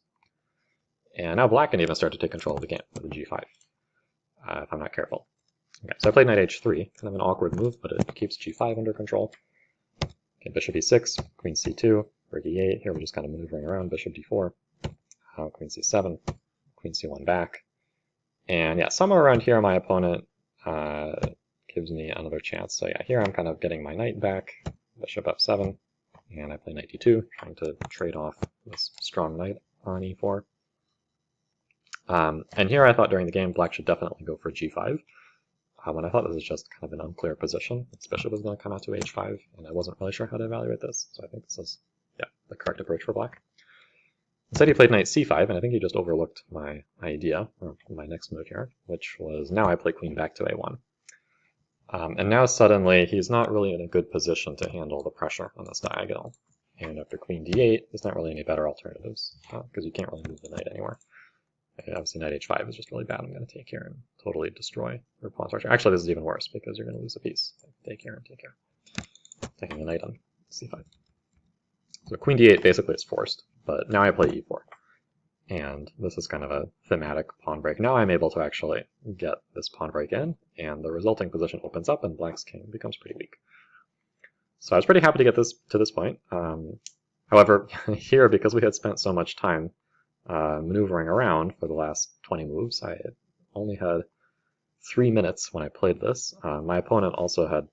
A: And now black can even start to take control of the game with a g5, if I'm not careful. Okay, so I played knight h3, kind of an awkward move, but it keeps g5 under control. Okay, bishop e6, queen c2, rook e8. Here we're just kind of maneuvering around, bishop d4, queen c7, queen c1 back. And yeah, somewhere around here my opponent gives me another chance. So yeah, here I'm kind of getting my knight back, bishop f7, and I play knight d2, trying to trade off this strong knight on e4. And here I thought during the game black should definitely go for g5. When I thought this was just kind of an unclear position. This bishop was going to come out to h5, and I wasn't really sure how to evaluate this, so I think this is, yeah, the correct approach for black. Instead he played knight c5, and I think he just overlooked my idea, or my next move here, which was now I play queen back to a1. And now suddenly he's not really in a good position to handle the pressure on this diagonal. And after queen d8, there's not really any better alternatives, because you can't really move the knight anywhere. Obviously knight h5 is just really bad. I'm going to take here and totally destroy your pawn structure. Actually, this is even worse because you're going to lose a piece. Take here and take here. Taking a knight on c5. So queen d8 basically is forced, but now I play e4. And this is kind of a thematic pawn break. Now I'm able to actually get this pawn break in, and the resulting position opens up, and black's king becomes pretty weak. So I was pretty happy to get this to this point. However, here, because we had spent so much time maneuvering around for the last 20 moves, I only had 3 minutes when I played this. My opponent also had,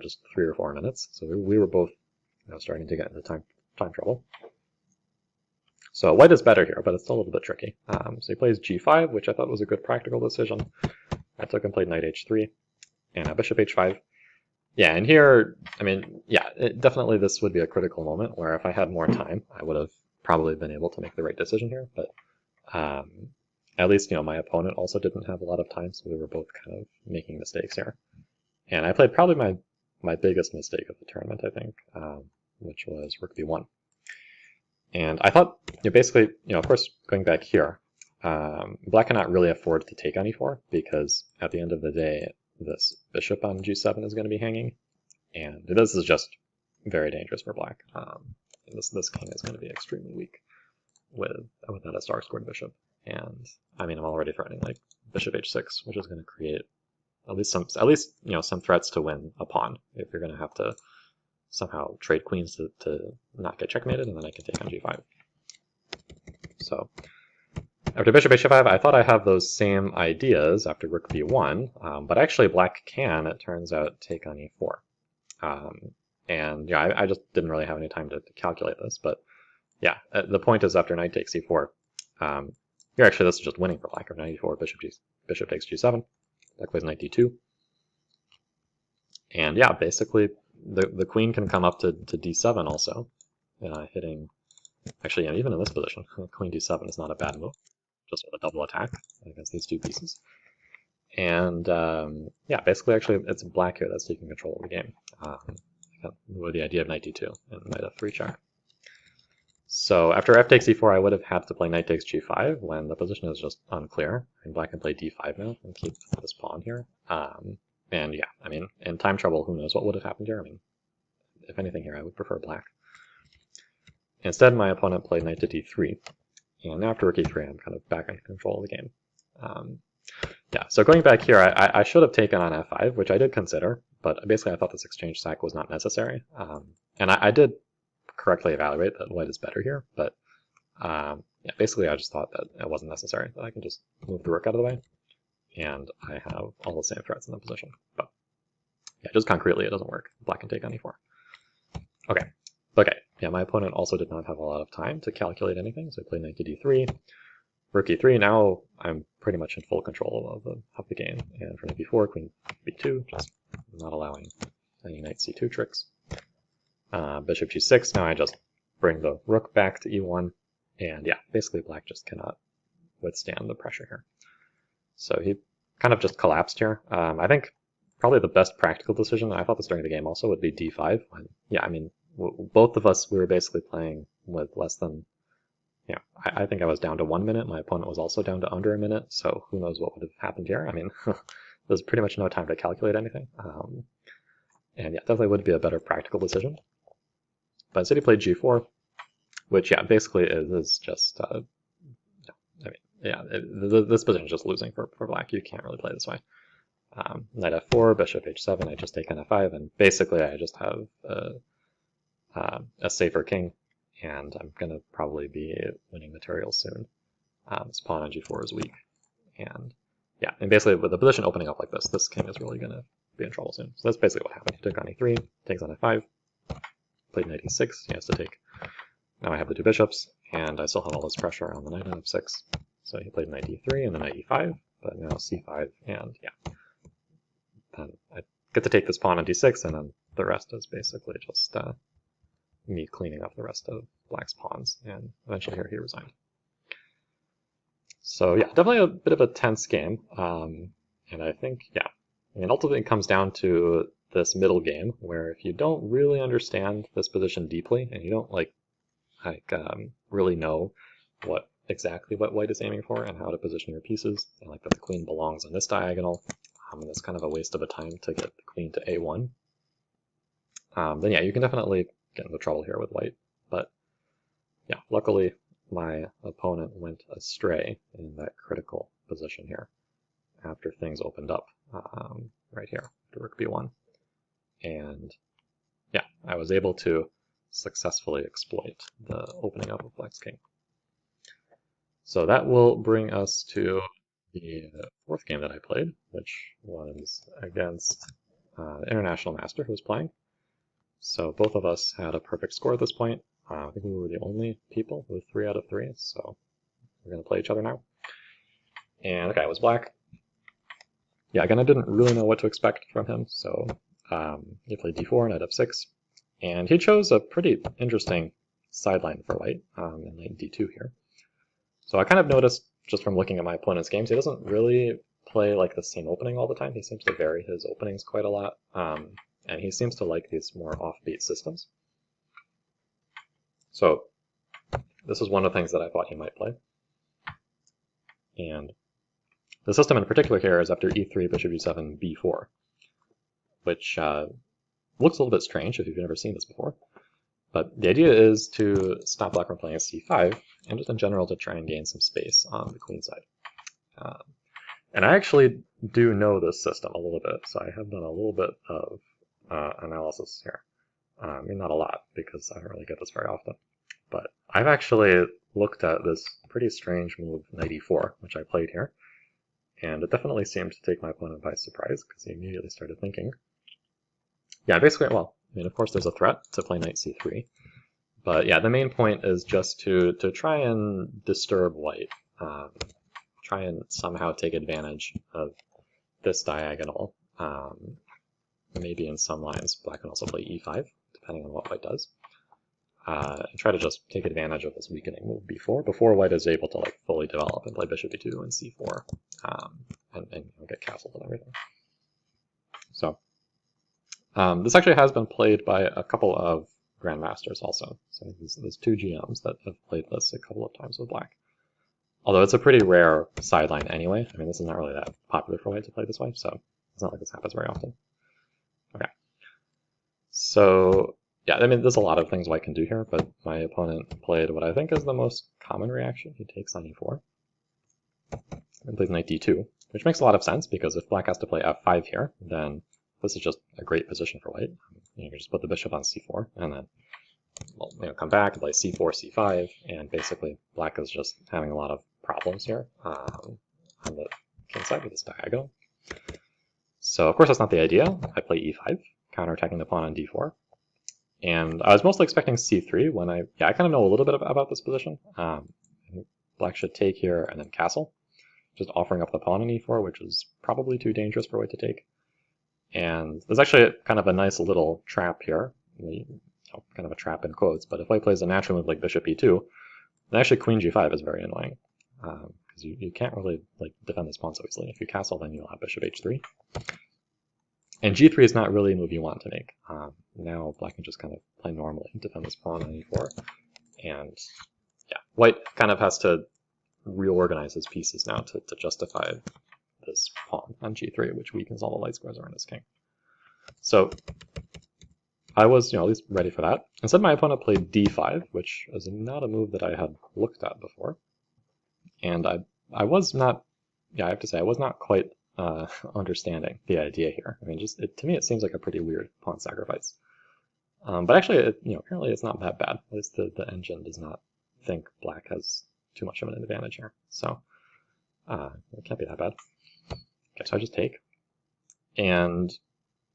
A: just 3 or 4 minutes, so we were both starting to get into time trouble. So white is better here, but it's still a little bit tricky. So he plays g5, which I thought was a good practical decision. I took and played knight h3, and bishop h5. Yeah, and here, I mean, yeah, definitely this would be a critical moment where if I had more time, I would have probably been able to make the right decision here, but at least, my opponent also didn't have a lot of time, so we were both kind of making mistakes here. And I played probably my biggest mistake of the tournament, I think, which was rook b1. And I thought, basically, of course, going back here, black cannot really afford to take on e4, because at the end of the day, this bishop on g7 is going to be hanging, and this is just very dangerous for black. This king is going to be extremely weak without a star-scored bishop. And I mean, I'm already threatening like bishop h6, which is going to create at least some threats to win a pawn if you're going to have to somehow trade queens to not get checkmated, and then I can take on g5. So after bishop h5, I thought I have those same ideas after rook b1, but actually black can, it turns out, take on e4. And yeah, I just didn't really have any time to calculate this, but yeah, the point is after knight takes e4, here actually this is just winning for black. After knight e4, bishop takes g7, black plays knight d2, and yeah, basically the queen can come up to d7 also, hitting, actually, even in this position, queen d7 is not a bad move, just with a double attack against these two pieces. And yeah, basically actually it's black here that's taking control of the game. With the idea of knight d2 and knight f3 check. So after f takes e4, I would have had to play knight takes g5 when the position is just unclear, and black can play d5 now and keep this pawn here. And yeah, I mean, in time trouble, who knows what would have happened here? I mean, if anything here, I would prefer black. Instead, my opponent played knight to d3, and now after rook e3, I'm kind of back in control of the game. Yeah, so going back here, I should have taken on f5, which I did consider, but basically I thought this exchange sack was not necessary. And I did correctly evaluate that white is better here, but yeah, basically I just thought that it wasn't necessary, that I can just move the rook out of the way, and I have all the same threats in the position. But yeah, just concretely it doesn't work. Black can take on e4. Okay, yeah, my opponent also did not have a lot of time to calculate anything, so I played knight to d3. Rook e3, now I'm pretty much in full control of the game. And for knight b4, queen b2, just not allowing any knight c2 tricks. Bishop g6, now I just bring the rook back to e1. And yeah, basically black just cannot withstand the pressure here. So he kind of just collapsed here. I think probably the best practical decision, and I thought this during the game also, would be d5. Yeah, I mean, both of us, we were basically playing with less than, I think I was down to 1 minute. My opponent was also down to under a minute, so who knows what would have happened here. I mean, there's pretty much no time to calculate anything. And yeah, definitely would be a better practical decision. But instead he played g4, which yeah, basically is just, I mean, yeah, this position is just losing for black. You can't really play this way. Knight f4, bishop h7, I just take on f5, and basically I just have a safer king, and I'm going to probably be winning material soon. This pawn on g4 is weak, and yeah, and basically with the position opening up like this, this king is really going to be in trouble soon. So that's basically what happened. He took on e3, takes on f5, played knight e6, he has to take. Now I have the two bishops, and I still have all this pressure on the knight on f6. So he played knight e3 and then knight e5, but now c5, and yeah. Then I get to take this pawn on d6, and then the rest is basically just me cleaning up the rest of black's pawns, and eventually here he resigned. So yeah, definitely a bit of a tense game, and I think, yeah, I mean, ultimately it comes down to this middle game, where if you don't really understand this position deeply, and you don't really know exactly what white is aiming for and how to position your pieces, and like that the queen belongs on this diagonal, and it's kind of a waste of a time to get the queen to a1, then yeah, you can definitely get into trouble here with white. But yeah, luckily my opponent went astray in that critical position here after things opened up right here to rook b1. And yeah, I was able to successfully exploit the opening up of black's king. So that will bring us to the fourth game that I played, which was against the international master who was playing. So both of us had a perfect score at this point. I think we were the only people with 3 out of 3, so we're going to play each other now. And okay, it was black. Yeah, again, I didn't really know what to expect from him, so he played d4, knight f6, and he chose a pretty interesting sideline for white in knight d2 here. So I kind of noticed just from looking at my opponent's games, he doesn't really play like the same opening all the time. He seems to vary his openings quite a lot, and he seems to like these more offbeat systems. So this is one of the things that I thought he might play. And the system in particular here is after e3, bishop g7, b4, which looks a little bit strange if you've never seen this before. But the idea is to stop black from playing c5, and just in general to try and gain some space on the queen side. And I actually do know this system a little bit, so I have done a little bit of analysis here. I mean, not a lot, because I don't really get this very often. But I've actually looked at this pretty strange move, knight e4, which I played here. And it definitely seemed to take my opponent by surprise, because he immediately started thinking. Yeah, basically, well, I mean, of course there's a threat to play knight c3. But yeah, the main point is just to try and disturb white. Try and somehow take advantage of this diagonal. Maybe in some lines, black can also play e5, depending on what white does. And try to just take advantage of this weakening move b4 before white is able to like fully develop and play bishop b2 and c4, and get castled and everything. So this actually has been played by a couple of grandmasters also. So there's 2 GMs that have played this a couple of times with black. Although it's a pretty rare sideline anyway. I mean, this is not really that popular for white to play this way, so it's not like this happens very often. Okay. So yeah, I mean, there's a lot of things white can do here, but my opponent played what I think is the most common reaction. He takes on e4 and plays knight d2, which makes a lot of sense, because if black has to play f5 here, then this is just a great position for white. You can just put the bishop on c4, and then come back and play c4, c5, and basically black is just having a lot of problems here on the king side with this diagonal. So of course that's not the idea. I play e5, counterattacking the pawn on d4. And I was mostly expecting c3 when I kind of know a little bit about this position. Black should take here and then castle, just offering up the pawn on e4, which is probably too dangerous for white to take. And there's actually kind of a nice little trap here, kind of a trap in quotes, but if white plays a natural move like bishop e2, then actually queen g5 is very annoying, because you can't really defend this pawn so easily. If you castle, then you'll have bishop h3. And g3 is not really a move you want to make. Now black can just kind of play normally and defend this pawn on e4. And yeah, white kind of has to reorganize his pieces now to justify this pawn on g3, which weakens all the light squares around his king. So I was, at least ready for that. Instead, my opponent played d5, which is not a move that I had looked at before. And I was not, I have to say, I was not quite understanding the idea here. I mean, to me, it seems like a pretty weird pawn sacrifice. But actually, apparently it's not that bad. At least the engine does not think black has too much of an advantage here. So it can't be that bad. Okay, so I just take. And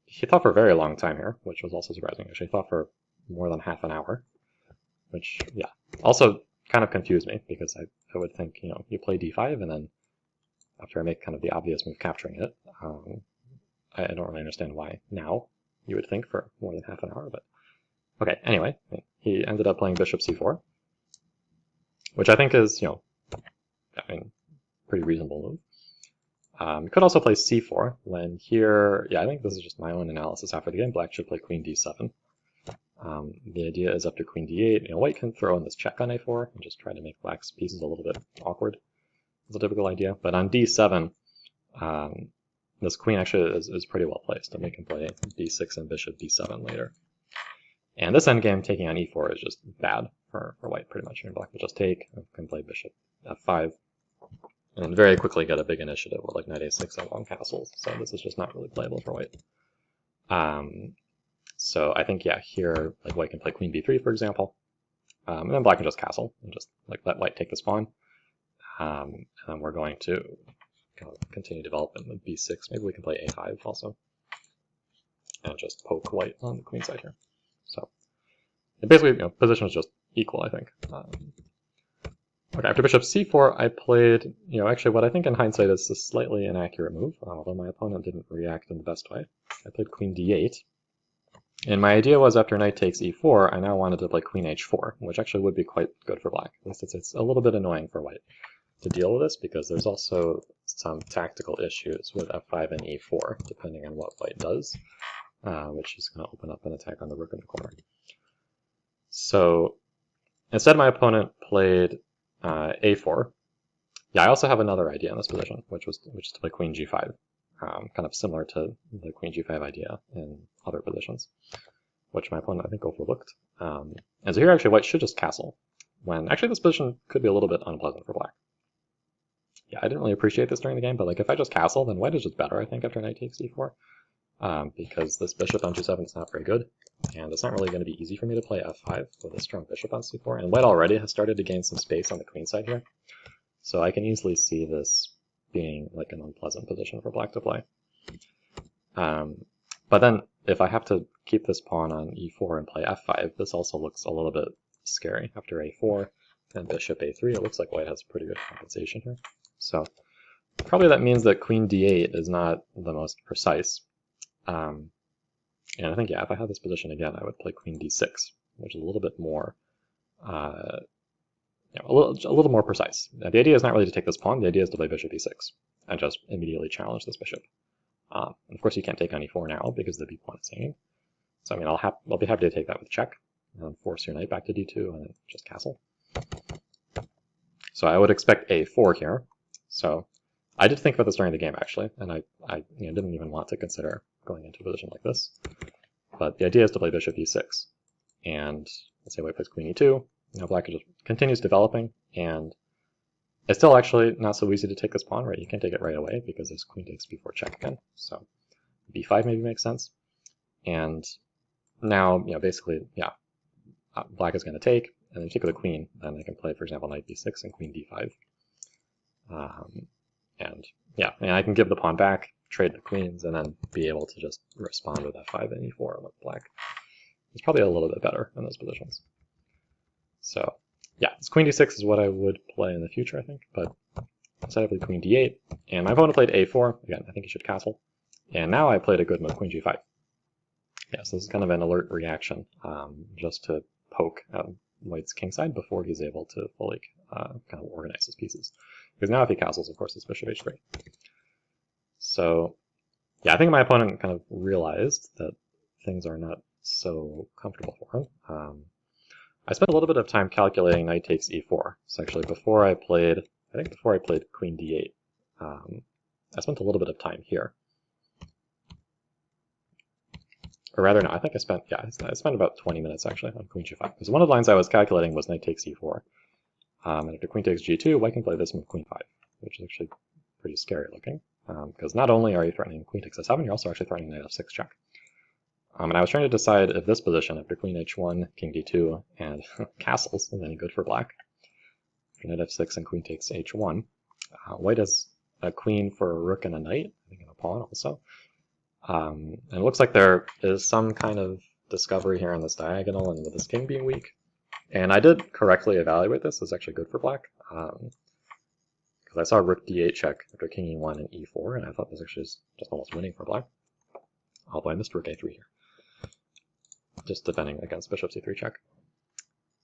A: he thought for a very long time here, which was also surprising. Actually, he thought for more than half an hour, which, yeah, also kind of confused me because I would think, you play d5 and then after I make kind of the obvious move capturing it, I don't really understand why now you would think for more than half an hour, but okay, anyway, he ended up playing bishop c4, which I think is, pretty reasonable move. You could also play c4 when here, I think this is just my own analysis after the game, black should play queen d7. The idea is after queen d8, white can throw in this check on a4 and just try to make black's pieces a little bit awkward. It's a typical idea, but on d7, this queen actually is pretty well placed, and we can play d6 and bishop d7 later. And this endgame taking on e4 is just bad for white, pretty much. Black will just take, and can play bishop f5, and very quickly get a big initiative with like knight a6 and long castles. So this is just not really playable for white. So I think, here, like white can play queen b3, for example, and then black can just castle and just like let white take this pawn. And then we're going to continue development with b6. Maybe we can play a5 also, and just poke white on the queen side here. So basically, position is just equal, I think. Okay, after bishop c4, I played, actually what I think in hindsight is a slightly inaccurate move, although my opponent didn't react in the best way. I played queen d8, and my idea was after knight takes e4, I now wanted to play queen h4, which actually would be quite good for black. At least it's a little bit annoying for white to deal with this, because there's also some tactical issues with f5 and e4, depending on what white does, which is going to open up an attack on the rook in the corner. So instead, my opponent played a4. I also have another idea in this position, which is to play queen g5, kind of similar to the queen g5 idea in other positions, which my opponent, I think, overlooked. And so here, actually, white should just castle, when actually this position could be a little bit unpleasant for black. I didn't really appreciate this during the game, but like if I just castle, then white is just better, I think, after knight takes e4, because this bishop on g7 is not very good, and it's not really going to be easy for me to play f5 with a strong bishop on c4, and white already has started to gain some space on the queen side here, so I can easily see this being like an unpleasant position for black to play. But then if I have to keep this pawn on e4 and play f5, this also looks a little bit scary. After a4 and bishop a3, it looks like white has pretty good compensation here. So probably that means that queen d8 is not the most precise. And I think, if I had this position again, I would play queen d6, which is a little bit more, a little more precise. Now, the idea is not really to take this pawn. The idea is to play bishop e6 and just immediately challenge this bishop. And of course, you can't take on e4 now because the b pawn is hanging. So I mean, I'll be happy to take that with check and force your knight back to d2 and then just castle. So I would expect a4 here. So I did think about this during the game, actually, and I didn't even want to consider going into a position like this. But the idea is to play bishop e6. And let's say white plays queen e2. Black just continues developing, and it's still actually not so easy to take this pawn, right? You can't take it right away because there's queen takes b4 check again. So b5 maybe makes sense. And now, basically, black is going to take, and then take with the queen. Then I can play, for example, knight b6 and queen d5. And I can give the pawn back, trade the queens, and then be able to just respond with f5 and e4 with black. It's probably a little bit better in those positions. So this queen d6 is what I would play in the future, I think. But instead I played queen d8, and my opponent played a4. Again, I think he should castle. And now I played a good move, queen g5. So this is kind of an alert reaction, just to poke at white's kingside before he's able to fully kind of organize his pieces. Because now if he castles, of course, it's bishop h3. So I think my opponent kind of realized that things are not so comfortable for him. I spent a little bit of time calculating knight takes e4. So actually before I played queen d8, I spent a little bit of time here. or rather, no, I think I spent, yeah, I spent about 20 minutes actually on queen g5. Because one of the lines I was calculating was knight takes e4. And after queen takes g2, white can play this move queen 5, which is actually pretty scary looking. Because not only are you threatening queen takes f7, you're also actually threatening knight f6 check. And I was trying to decide if this position, after queen h1, king d2, and castles, is any good for black. After knight f6 and queen takes h1, white has a queen for a rook and a knight, I think, and a pawn also. And it looks like there is some kind of discovery here on this diagonal and with this king being weak. And I did correctly evaluate this as actually good for black. Because I saw rook d8 check after king e1 and e4, and I thought this actually is just almost winning for black. Although I missed rook a3 here. Just defending against bishop c3 check.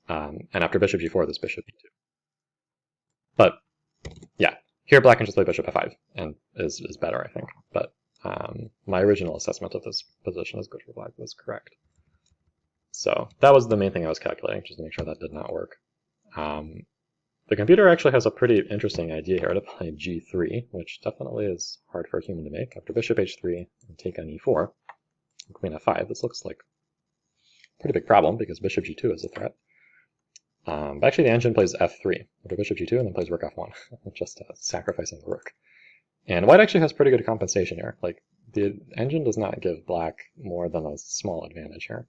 A: And after bishop g4, this bishop e2. But yeah, here black can just play bishop f5 and is better, I think. But my original assessment of this position as good for black was correct. So that was the main thing I was calculating, just to make sure that did not work. The computer actually has a pretty interesting idea here to play g3, which definitely is hard for a human to make. After bishop h3 and take on e4, queen f5, this looks like a pretty big problem because bishop g2 is a threat. But actually the engine plays f3 after bishop g2 and then plays rook f1, just sacrificing the rook. And white actually has pretty good compensation here. Like, the engine does not give black more than a small advantage here.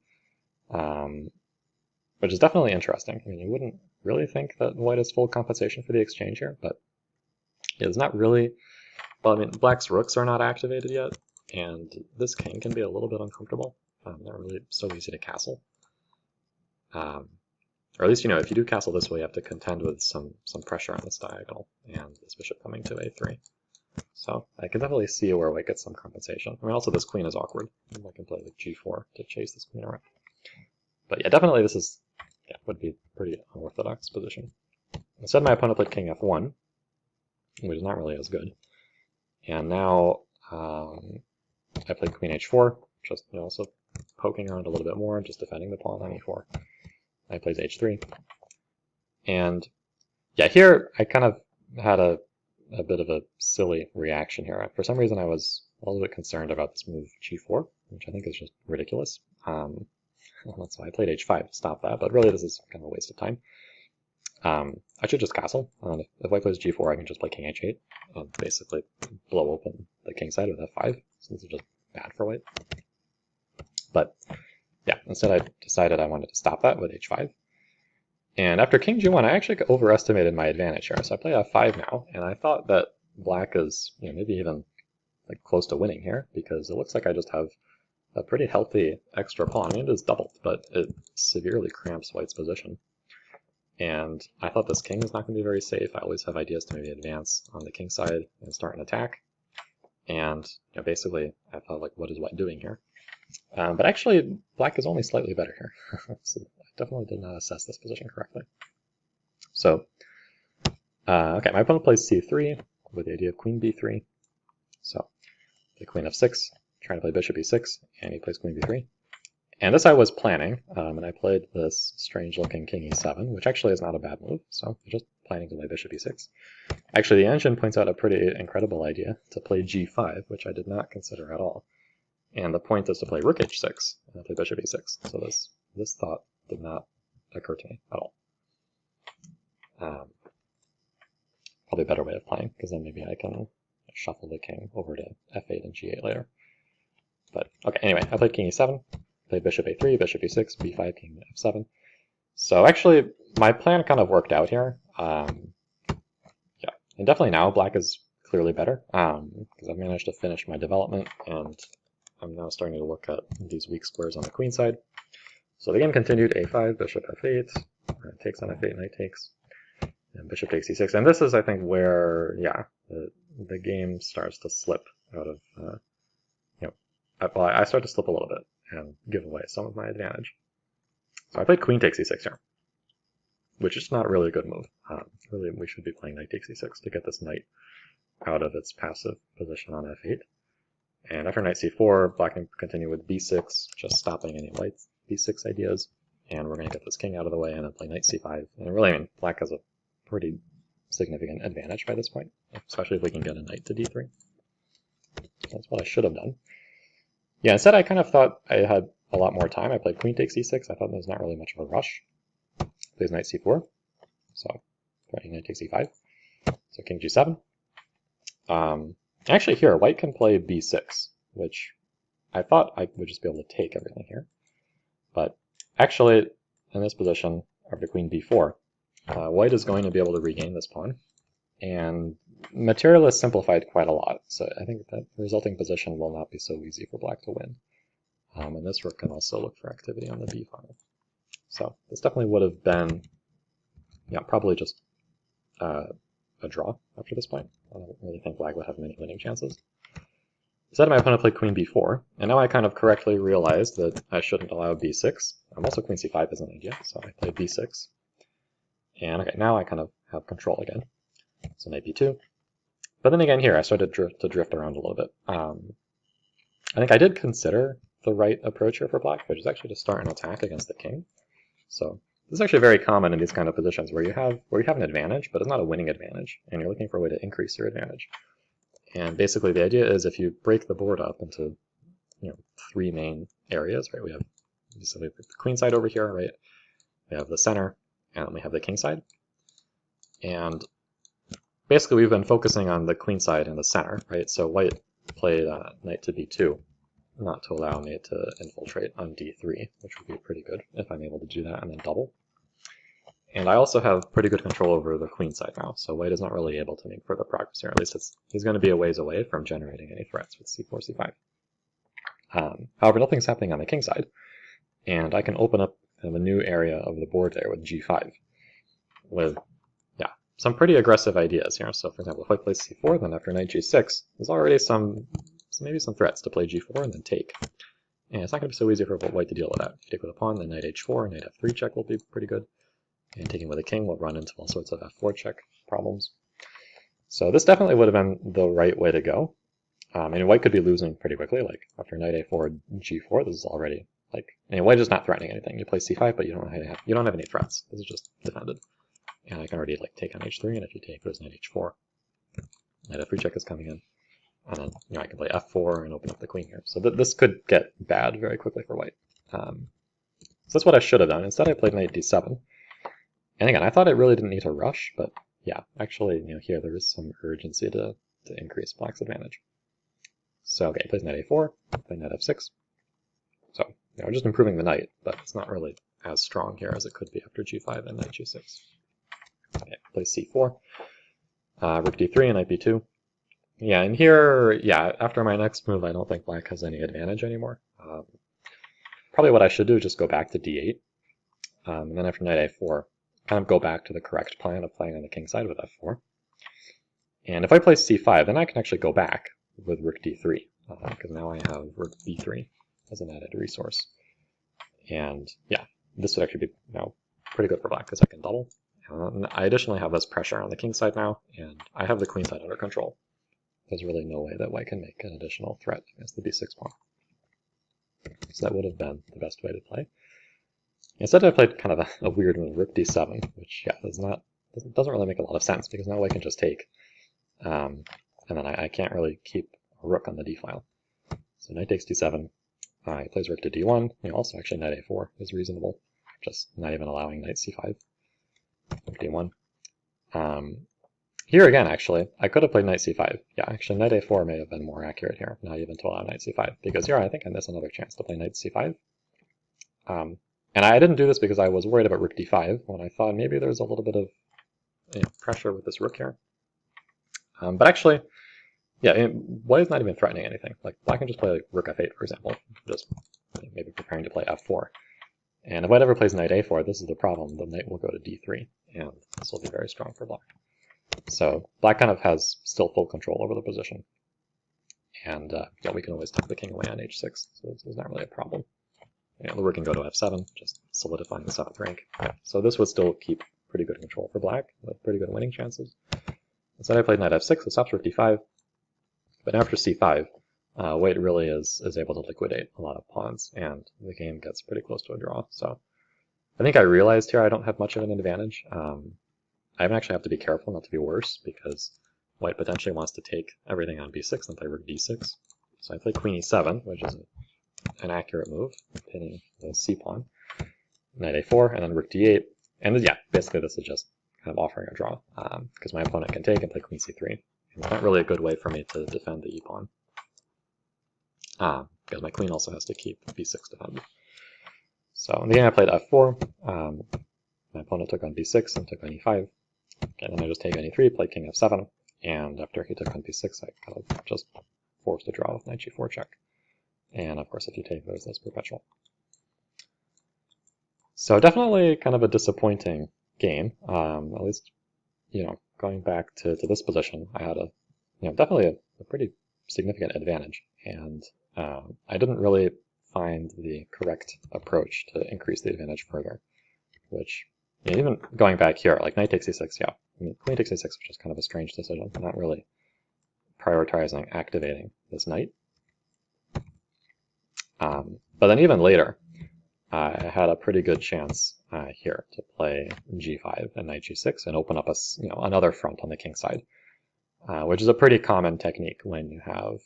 A: Which is definitely interesting. I mean, you wouldn't really think that white has full compensation for the exchange here, but it's not really. Well, I mean, black's rooks are not activated yet, and this king can be a little bit uncomfortable. Not really so easy to castle. Or at least, if you do castle this way, you have to contend with some pressure on this diagonal, and this bishop coming to a3. So I can definitely see where white gets some compensation. I mean, also this queen is awkward. I can play like g4 to chase this queen around. But yeah, definitely this is, would be a pretty unorthodox position. Instead, my opponent played king f1, which is not really as good. And now I played queen h4, just also poking around a little bit more, just defending the pawn on e4. I played h3. And yeah, here I kind of had a bit of a silly reaction here. For some reason, I was a little bit concerned about this move g4, which I think is just ridiculous. That's why I played h5 to stop that, but really this is kind of a waste of time. I should just castle. If white plays g4, I can just play king h8 and basically blow open the king side with f5, so this is just bad for white. But yeah, instead I decided I wanted to stop that with h5. And after king g1, I actually overestimated my advantage here. So I play f5 now, and I thought that black is maybe even like close to winning here, because it looks like I just have a pretty healthy extra pawn. I mean, it is doubled, but it severely cramps white's position. And I thought this king is not going to be very safe. I always have ideas to maybe advance on the king side and start an attack. And basically, I thought, like, what is white doing here? But actually, black is only slightly better here. So I definitely did not assess this position correctly. So, okay, my opponent plays c3 with the idea of queen b3. So, the queen f6, trying to play bishop e6, and he plays queen b3. And this I was planning, and I played this strange-looking king e7, which actually is not a bad move, so I'm just planning to play bishop e6. Actually, the engine points out a pretty incredible idea to play g5, which I did not consider at all. And the point is to play rook h6 and play bishop e6. So this thought did not occur to me at all. Probably a better way of playing, because then maybe I can shuffle the king over to f8 and g8 later. But okay, anyway, I played king e7, played bishop a3, bishop e6, b5, king f7. So actually, my plan kind of worked out here. Yeah, and definitely now black is clearly better, because I've managed to finish my development, and I'm now starting to look at these weak squares on the queen side. So the game continued, a5, bishop f8, takes on f8, knight takes, and bishop takes e6. And this is, I think, where, yeah, the game starts to slip out of, well, I start to slip a little bit and give away some of my advantage. So I played queen takes e6 here, which is not really a good move. Really, we should be playing knight takes e6 to get this knight out of its passive position on f8. And after knight c4, black can continue with b6, just stopping any white b6 ideas. And we're going to get this king out of the way and then play knight c5. And really, I mean, black has a pretty significant advantage by this point, especially if we can get a knight to d3. That's what I should have done. Yeah, instead I kind of thought I had a lot more time. I played queen takes e6. I thought there was not really much of a rush. Plays knight c4. So threatening knight takes e5. So king g7. Actually here, white can play b6, which I thought I would just be able to take everything here. But actually, in this position, after queen b4, white is going to be able to regain this pawn. And material is simplified quite a lot, so I think that the resulting position will not be so easy for black to win. And this rook can also look for activity on the b file. So this definitely would have been, yeah, probably just a draw after this point. I don't really think black would have many winning chances. Instead, my opponent played queen b4, and now I kind of correctly realized that I shouldn't allow b6. Also queen c5 isn't an idea, so I played b6. And okay, now I kind of have control again. So knight b2. But then again here, I started to drift around a little bit. I think I did consider the right approach here for black, which is actually to start an attack against the king. So this is actually very common in these kind of positions where you have an advantage, but it's not a winning advantage, and you're looking for a way to increase your advantage. And basically the idea is if you break the board up into, you know, three main areas, right? We have the queen side over here, right? We have the center, and then we have the king side. And basically we've been focusing on the queen side and the center, right? So white played knight to b2, not to allow me to infiltrate on d3, which would be pretty good if I'm able to do that and then double. And I also have pretty good control over the queen side now, so white is not really able to make further progress here. At least he's going to be a ways away from generating any threats with c4, c5. However, nothing's happening on the king side, and I can open up kind of a new area of the board there with g5, with some pretty aggressive ideas here. So for example, if I play c4, then after knight g6, there's already maybe some threats to play g4 and then take. And it's not going to be so easy for white to deal with that. If you take with a pawn, then knight h4, knight f3 check will be pretty good. And taking with a king will run into all sorts of f4 check problems. So this definitely would have been the right way to go. And white could be losing pretty quickly, like after knight a4, g4, this is already like, and white is not threatening anything. You play c5, but you don't have any threats. This is just defended. And I can already like take on h3, and if you take, there's knight h4. Knight f3 check is coming in. And then I can play f4 and open up the queen here. So this could get bad very quickly for white. So that's what I should have done. Instead I played knight d7. And again, I thought it really didn't need to rush, but yeah, actually, here there is some urgency to increase black's advantage. So okay, plays knight a4, play knight f6. So just improving the knight, but it's not really as strong here as it could be after g5 and knight g6. Okay, play c4, rook d3 and knight b2. Yeah, and here, after my next move, I don't think black has any advantage anymore. Probably what I should do is just go back to d8, and then after knight a4, kind of go back to the correct plan of playing on the king side with f4. And if I play c5, then I can actually go back with rook d3, because now I have rook b3 as an added resource. And yeah, this would actually be pretty good for black because I can double. I additionally have this pressure on the king side now, and I have the queen side under control. There's really no way that white can make an additional threat against the b6 pawn. So that would have been the best way to play. Instead, I played kind of a weird move, rook d7, which doesn't really make a lot of sense because now white can just take, and then I can't really keep a rook on the d file. So knight takes d7. He plays rook to d1. Also actually knight a4 is reasonable, just not even allowing knight c5. Rook d1. Here again, actually, I could have played knight c5. Yeah, actually, knight a4 may have been more accurate here, not even to allow knight c5, because here I think I miss another chance to play knight c5. And I didn't do this because I was worried about rook d5, when I thought maybe there's a little bit of pressure with this rook here. But actually, white is not even threatening anything. Like, black can just play like rook f8, for example, just maybe preparing to play f4. And if white ever plays knight a4, this is the problem. The knight will go to d3, and this will be very strong for black. So black kind of has still full control over the position. And we can always tuck the king away on h6, so there's not really a problem. The rook can go to f7, just solidifying the 7th rank. So this would still keep pretty good control for black, with pretty good winning chances. Instead I played knight f6, it stops rook d5. But after c5, white really is able to liquidate a lot of pawns, and the game gets pretty close to a draw. So I think I realized here I don't have much of an advantage. I actually have to be careful not to be worse, because white potentially wants to take everything on b6 and play rook d6. So I play queen e7, which is a an accurate move, pinning the c pawn, knight a4, and then rook d8. And yeah, basically this is just kind of offering a draw, because my opponent can take and play queen c3. And it's not really a good way for me to defend the e pawn, because my queen also has to keep b6 defended. So in the game I played f4, my opponent took on b6 and took on e5. Okay, then I just take on e3, played king f7, and after he took on b6, I kind of just forced a draw with knight g4 check. And of course, if you take, there's this perpetual. So definitely kind of a disappointing game. At least, going back to this position, I had definitely a pretty significant advantage, and I didn't really find the correct approach to increase the advantage further, which, even going back here, like knight takes e6, yeah, queen takes e6, which is kind of a strange decision, not really prioritizing activating this knight. But then even later, I had a pretty good chance here to play g5 and knight g6 and open up another front on the king side, which is a pretty common technique when you have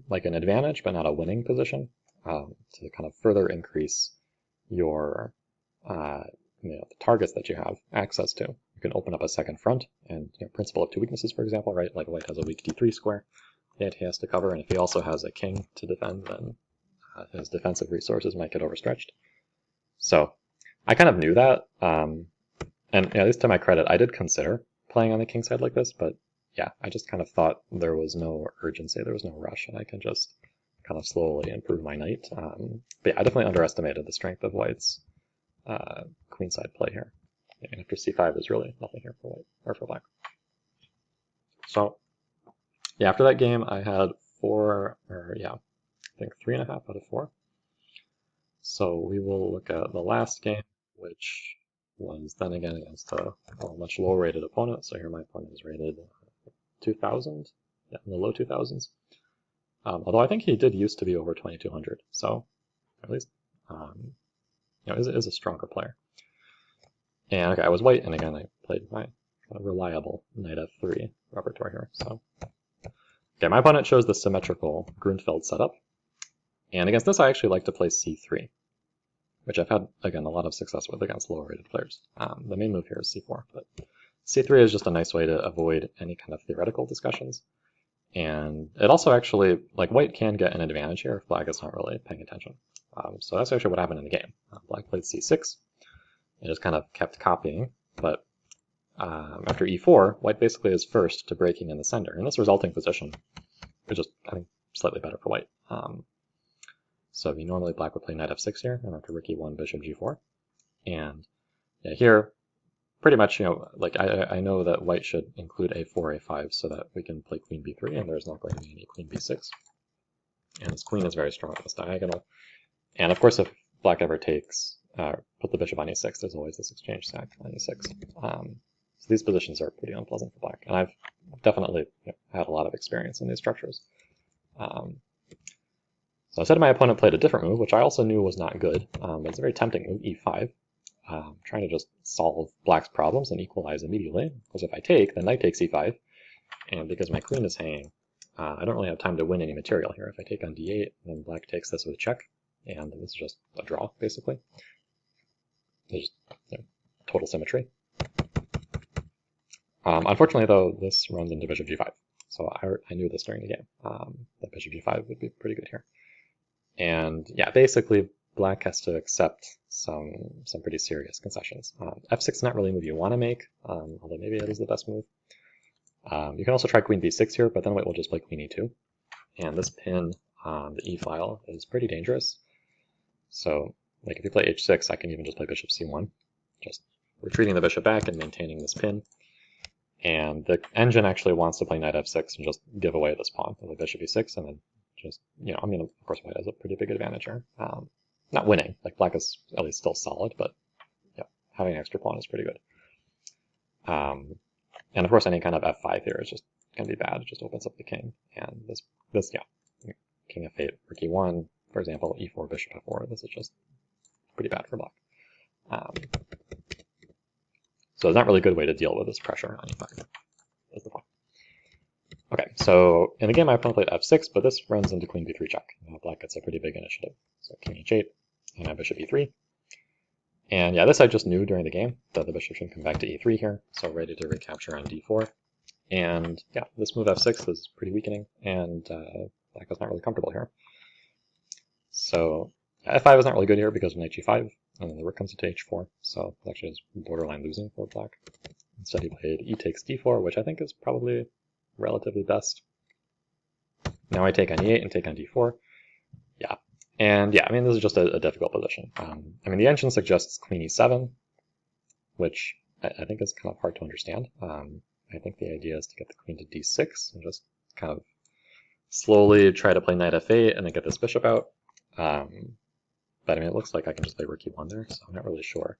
A: like an advantage but not a winning position, to kind of further increase your the targets that you have access to. You can open up a second front, and principle of two weaknesses, for example, right? Like white has a weak d3 square that he has to cover, and if he also has a king to defend, then his defensive resources might get overstretched. So I kind of knew that, and at least to my credit, I did consider playing on the king side like this, but yeah, I just kind of thought there was no urgency, there was no rush, and I can just kind of slowly improve my knight. But yeah, I definitely underestimated the strength of white's queenside play here. And after c5, there's really nothing here for white or for black. So yeah, after that game, I had 3.5 out of 4. So we will look at the last game, which was then again against a much lower rated opponent. So here my opponent is rated 2000, yeah, in the low 2000s. Although I think he did used to be over 2200, so at least is a stronger player. And okay, I was white, and again I played my kind of reliable knight f3 repertoire here. So okay, my opponent chose the symmetrical Grunfeld setup, and against this I actually like to play c3, which I've had, again, a lot of success with against lower rated players. The main move here is c4, but c3 is just a nice way to avoid any kind of theoretical discussions. And it also actually, like, white can get an advantage here if black is not really paying attention. So that's actually what happened in the game. Black played c6, and just kind of kept copying, but after e4, white basically is first to breaking in the center, and this resulting position is just, I think, slightly better for white. So normally black would play knight f6 here, and after rook e1, bishop g4. And yeah, here, pretty much, like I know that white should include a4, a5, so that we can play queen b3, and there's not going to be any queen b6. And this queen is very strong at this diagonal. And of course, if black ever takes, put the bishop on e6, there's always this exchange sack on e6. So these positions are pretty unpleasant for black, and I've definitely had a lot of experience in these structures. So instead, my opponent played a different move, which I also knew was not good, but it's a very tempting move, e5. Trying to just solve black's problems and equalize immediately, because if I take, then knight takes e5, and because my queen is hanging, I don't really have time to win any material here. If I take on d8, then black takes this with a check, and this is just a draw, basically. There's total symmetry. Unfortunately, though, this runs into bishop g5, so I knew this during the game, that bishop g5 would be pretty good here. And yeah, basically, black has to accept some pretty serious concessions. f6 is not really a move you want to make, although maybe it is the best move. You can also try queen b6 here, but then white will just play queen e2. And this pin on the e file is pretty dangerous. So, like if you play h6, I can even just play bishop c1, just retreating the bishop back and maintaining this pin. And the engine actually wants to play knight f6 and just give away this pawn with a bishop e6, and then just, I mean, of course white has a pretty big advantage here. Not winning, like black is at least still solid, but yeah, having an extra pawn is pretty good. And of course any kind of f5 here is just going to be bad. It just opens up the king, and this king f8, rook e1, for example, e4, bishop f4, this is just pretty bad for black. So it's not really a good way to deal with this pressure on e5, is the point. Okay, So in the game, my opponent played f6, but this runs into queen b3 check. Now black gets a pretty big initiative. So king h8, and now bishop e3. And yeah, this I just knew during the game, that the bishop should come back to e3 here, so ready to recapture on d4. And yeah, this move f6 is pretty weakening, and black is not really comfortable here. So f5 is not really good here because of knight g5, and then the rook comes into h4, so it actually is borderline losing for black. Instead he played e takes d4, which I think is probably relatively best. Now I take on e8 and take on d4. Yeah, and yeah, I mean, this is just a difficult position. I mean, the engine suggests queen e7, which I think is kind of hard to understand. I think the idea is to get the queen to d6 and just kind of slowly try to play knight f8 and then get this bishop out. But I mean, it looks like I can just play rook e1 there, so I'm not really sure.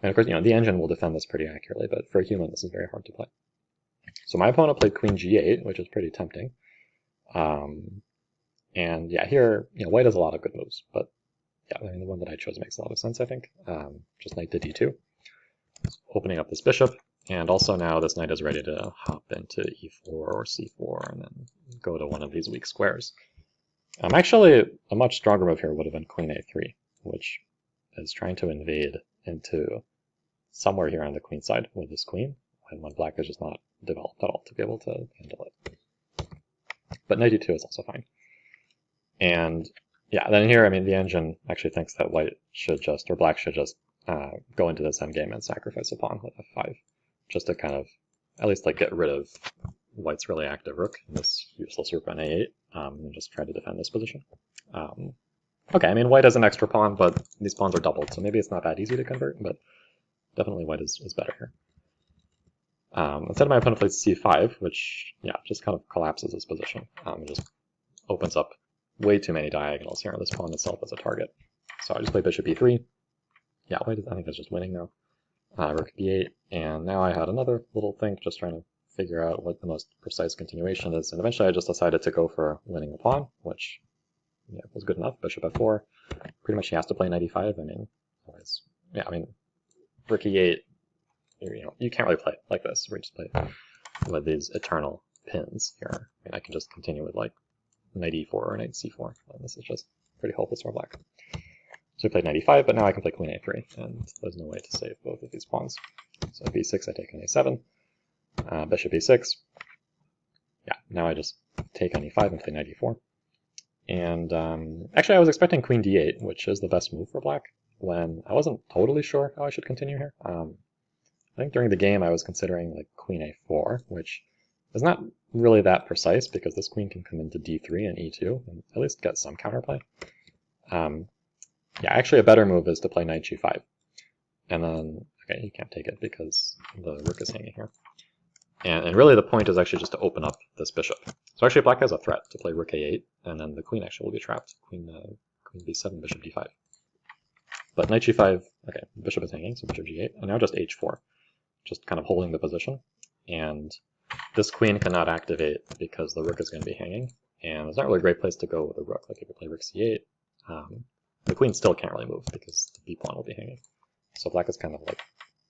A: And of course, you know, the engine will defend this pretty accurately, but for a human, this is very hard to play. So my opponent played queen g8, which is pretty tempting. And yeah, here, you know, white has a lot of good moves, but yeah, I mean, the one that I chose makes a lot of sense, I think. Just knight to d2, opening up this bishop, and also now this knight is ready to hop into e4 or c4 and then go to one of these weak squares. Actually, a much stronger move here would have been queen a3, which is trying to invade into somewhere here on the queen side with this queen, when black is just not developed at all to be able to handle it. But knight e2 is also fine. And yeah, then here, I mean, the engine actually thinks that white should just, or black should just go into this endgame and sacrifice a pawn with f5, just to kind of, at least like get rid of white's really active rook, and this useless rook on a8, and just try to defend this position. Okay, I mean, white has an extra pawn, but these pawns are doubled, so maybe it's not that easy to convert, but definitely white is better here. Instead, my opponent plays c5, which, yeah, just kind of collapses this position. It just opens up way too many diagonals here. This pawn itself is a target. So I just play bishop e3. Yeah, white is, I think, is just winning now. Rook b8, and now I had another little thing, just trying to figure out what the most precise continuation is, and eventually I just decided to go for winning a pawn, which, yeah, was good enough. Bishop f4. Pretty much he has to play knight e5. I mean, otherwise, yeah, I mean, rook e8, you know, you can't really play like this. We just play with these eternal pins here. I mean, I can just continue with like knight e4 or knight c4, and this is just pretty hopeless for black. So I played knight e5, but now I can play queen a3, and there's no way to save both of these pawns. So b6, I take on a7, bishop e6. Yeah, now I just take on e5 and play knight e4. And actually I was expecting queen d8, which is the best move for black, when I wasn't totally sure how I should continue here. I think during the game I was considering like queen a4, which is not really that precise because this queen can come into d3 and e2 and at least get some counterplay. Yeah, actually a better move is to play knight g5. And then, okay, you can't take it because the rook is hanging here. And really the point is actually just to open up this bishop. So actually black has a threat to play rook a8, and then the queen actually will be trapped. Queen b7, bishop d5. But knight g5, okay, the bishop is hanging, so bishop g8, and now just h4. Just kind of holding the position. And this queen cannot activate because the rook is going to be hanging. And it's not really a great place to go with the rook. Like if you play rook c8, the queen still can't really move because the b pawn will be hanging. So black is kind of like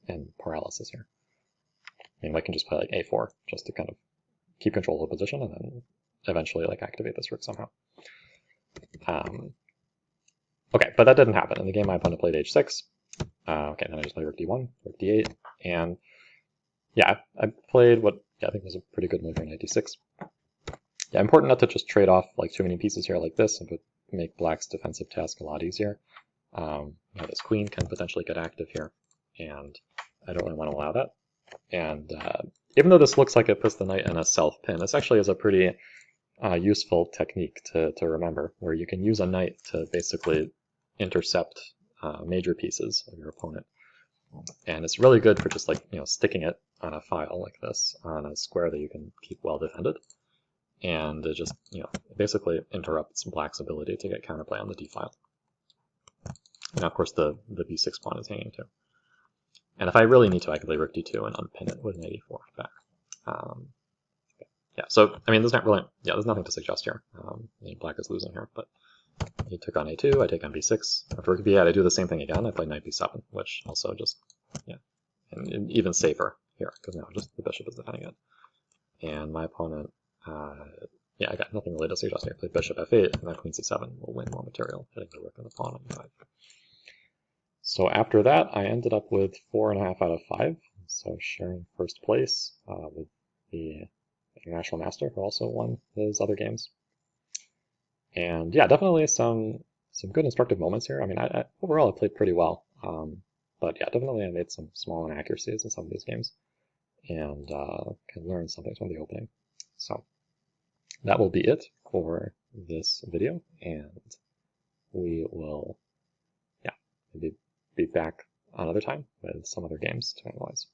A: in paralysis here. I mean, white can just play like a4 just to kind of keep control of the position and then eventually like activate this rook somehow. Okay, but that didn't happen. In the game, my opponent played h6. Okay, then I just played rook d1, rook d8, and yeah, I played what I think was a pretty good move here, knight d6. Yeah, important not to just trade off like too many pieces here like this, and make black's defensive task a lot easier. You know, this queen can potentially get active here, and I don't really want to allow that. And even though this looks like it puts the knight in a self-pin, this actually is a pretty useful technique to remember, where you can use a knight to basically intercept major pieces of your opponent. And it's really good for just like, you know, sticking it on a file like this, on a square that you can keep well defended. And it just, you know, basically interrupts black's ability to get counterplay on the d file. And of course the b6 pawn is hanging too. And if I really need to, I can play rook d2 and unpin it with knight e4 back. Yeah, so I mean, there's not really, yeah, there's nothing to suggest here. I mean, black is losing here, but he took on a2, I take on b6. After rook b8, I do the same thing again. I play knight b7, which also just, yeah, and even safer here because now just the bishop is defending it. And my opponent Yeah, I got nothing really to suggest here. I played bishop f8, and then queen c7 will win more material, hitting the rook and the pawn on e5. So after that, I ended up with 4.5 out of 5, so sharing first place with the international master, who also won his other games. And yeah, definitely some good instructive moments here. I mean, overall I played pretty well, but yeah, definitely I made some small inaccuracies in some of these games, and can learn something from the opening. So that will be it for this video, and we will, yeah, maybe be back another time with some other games to analyze.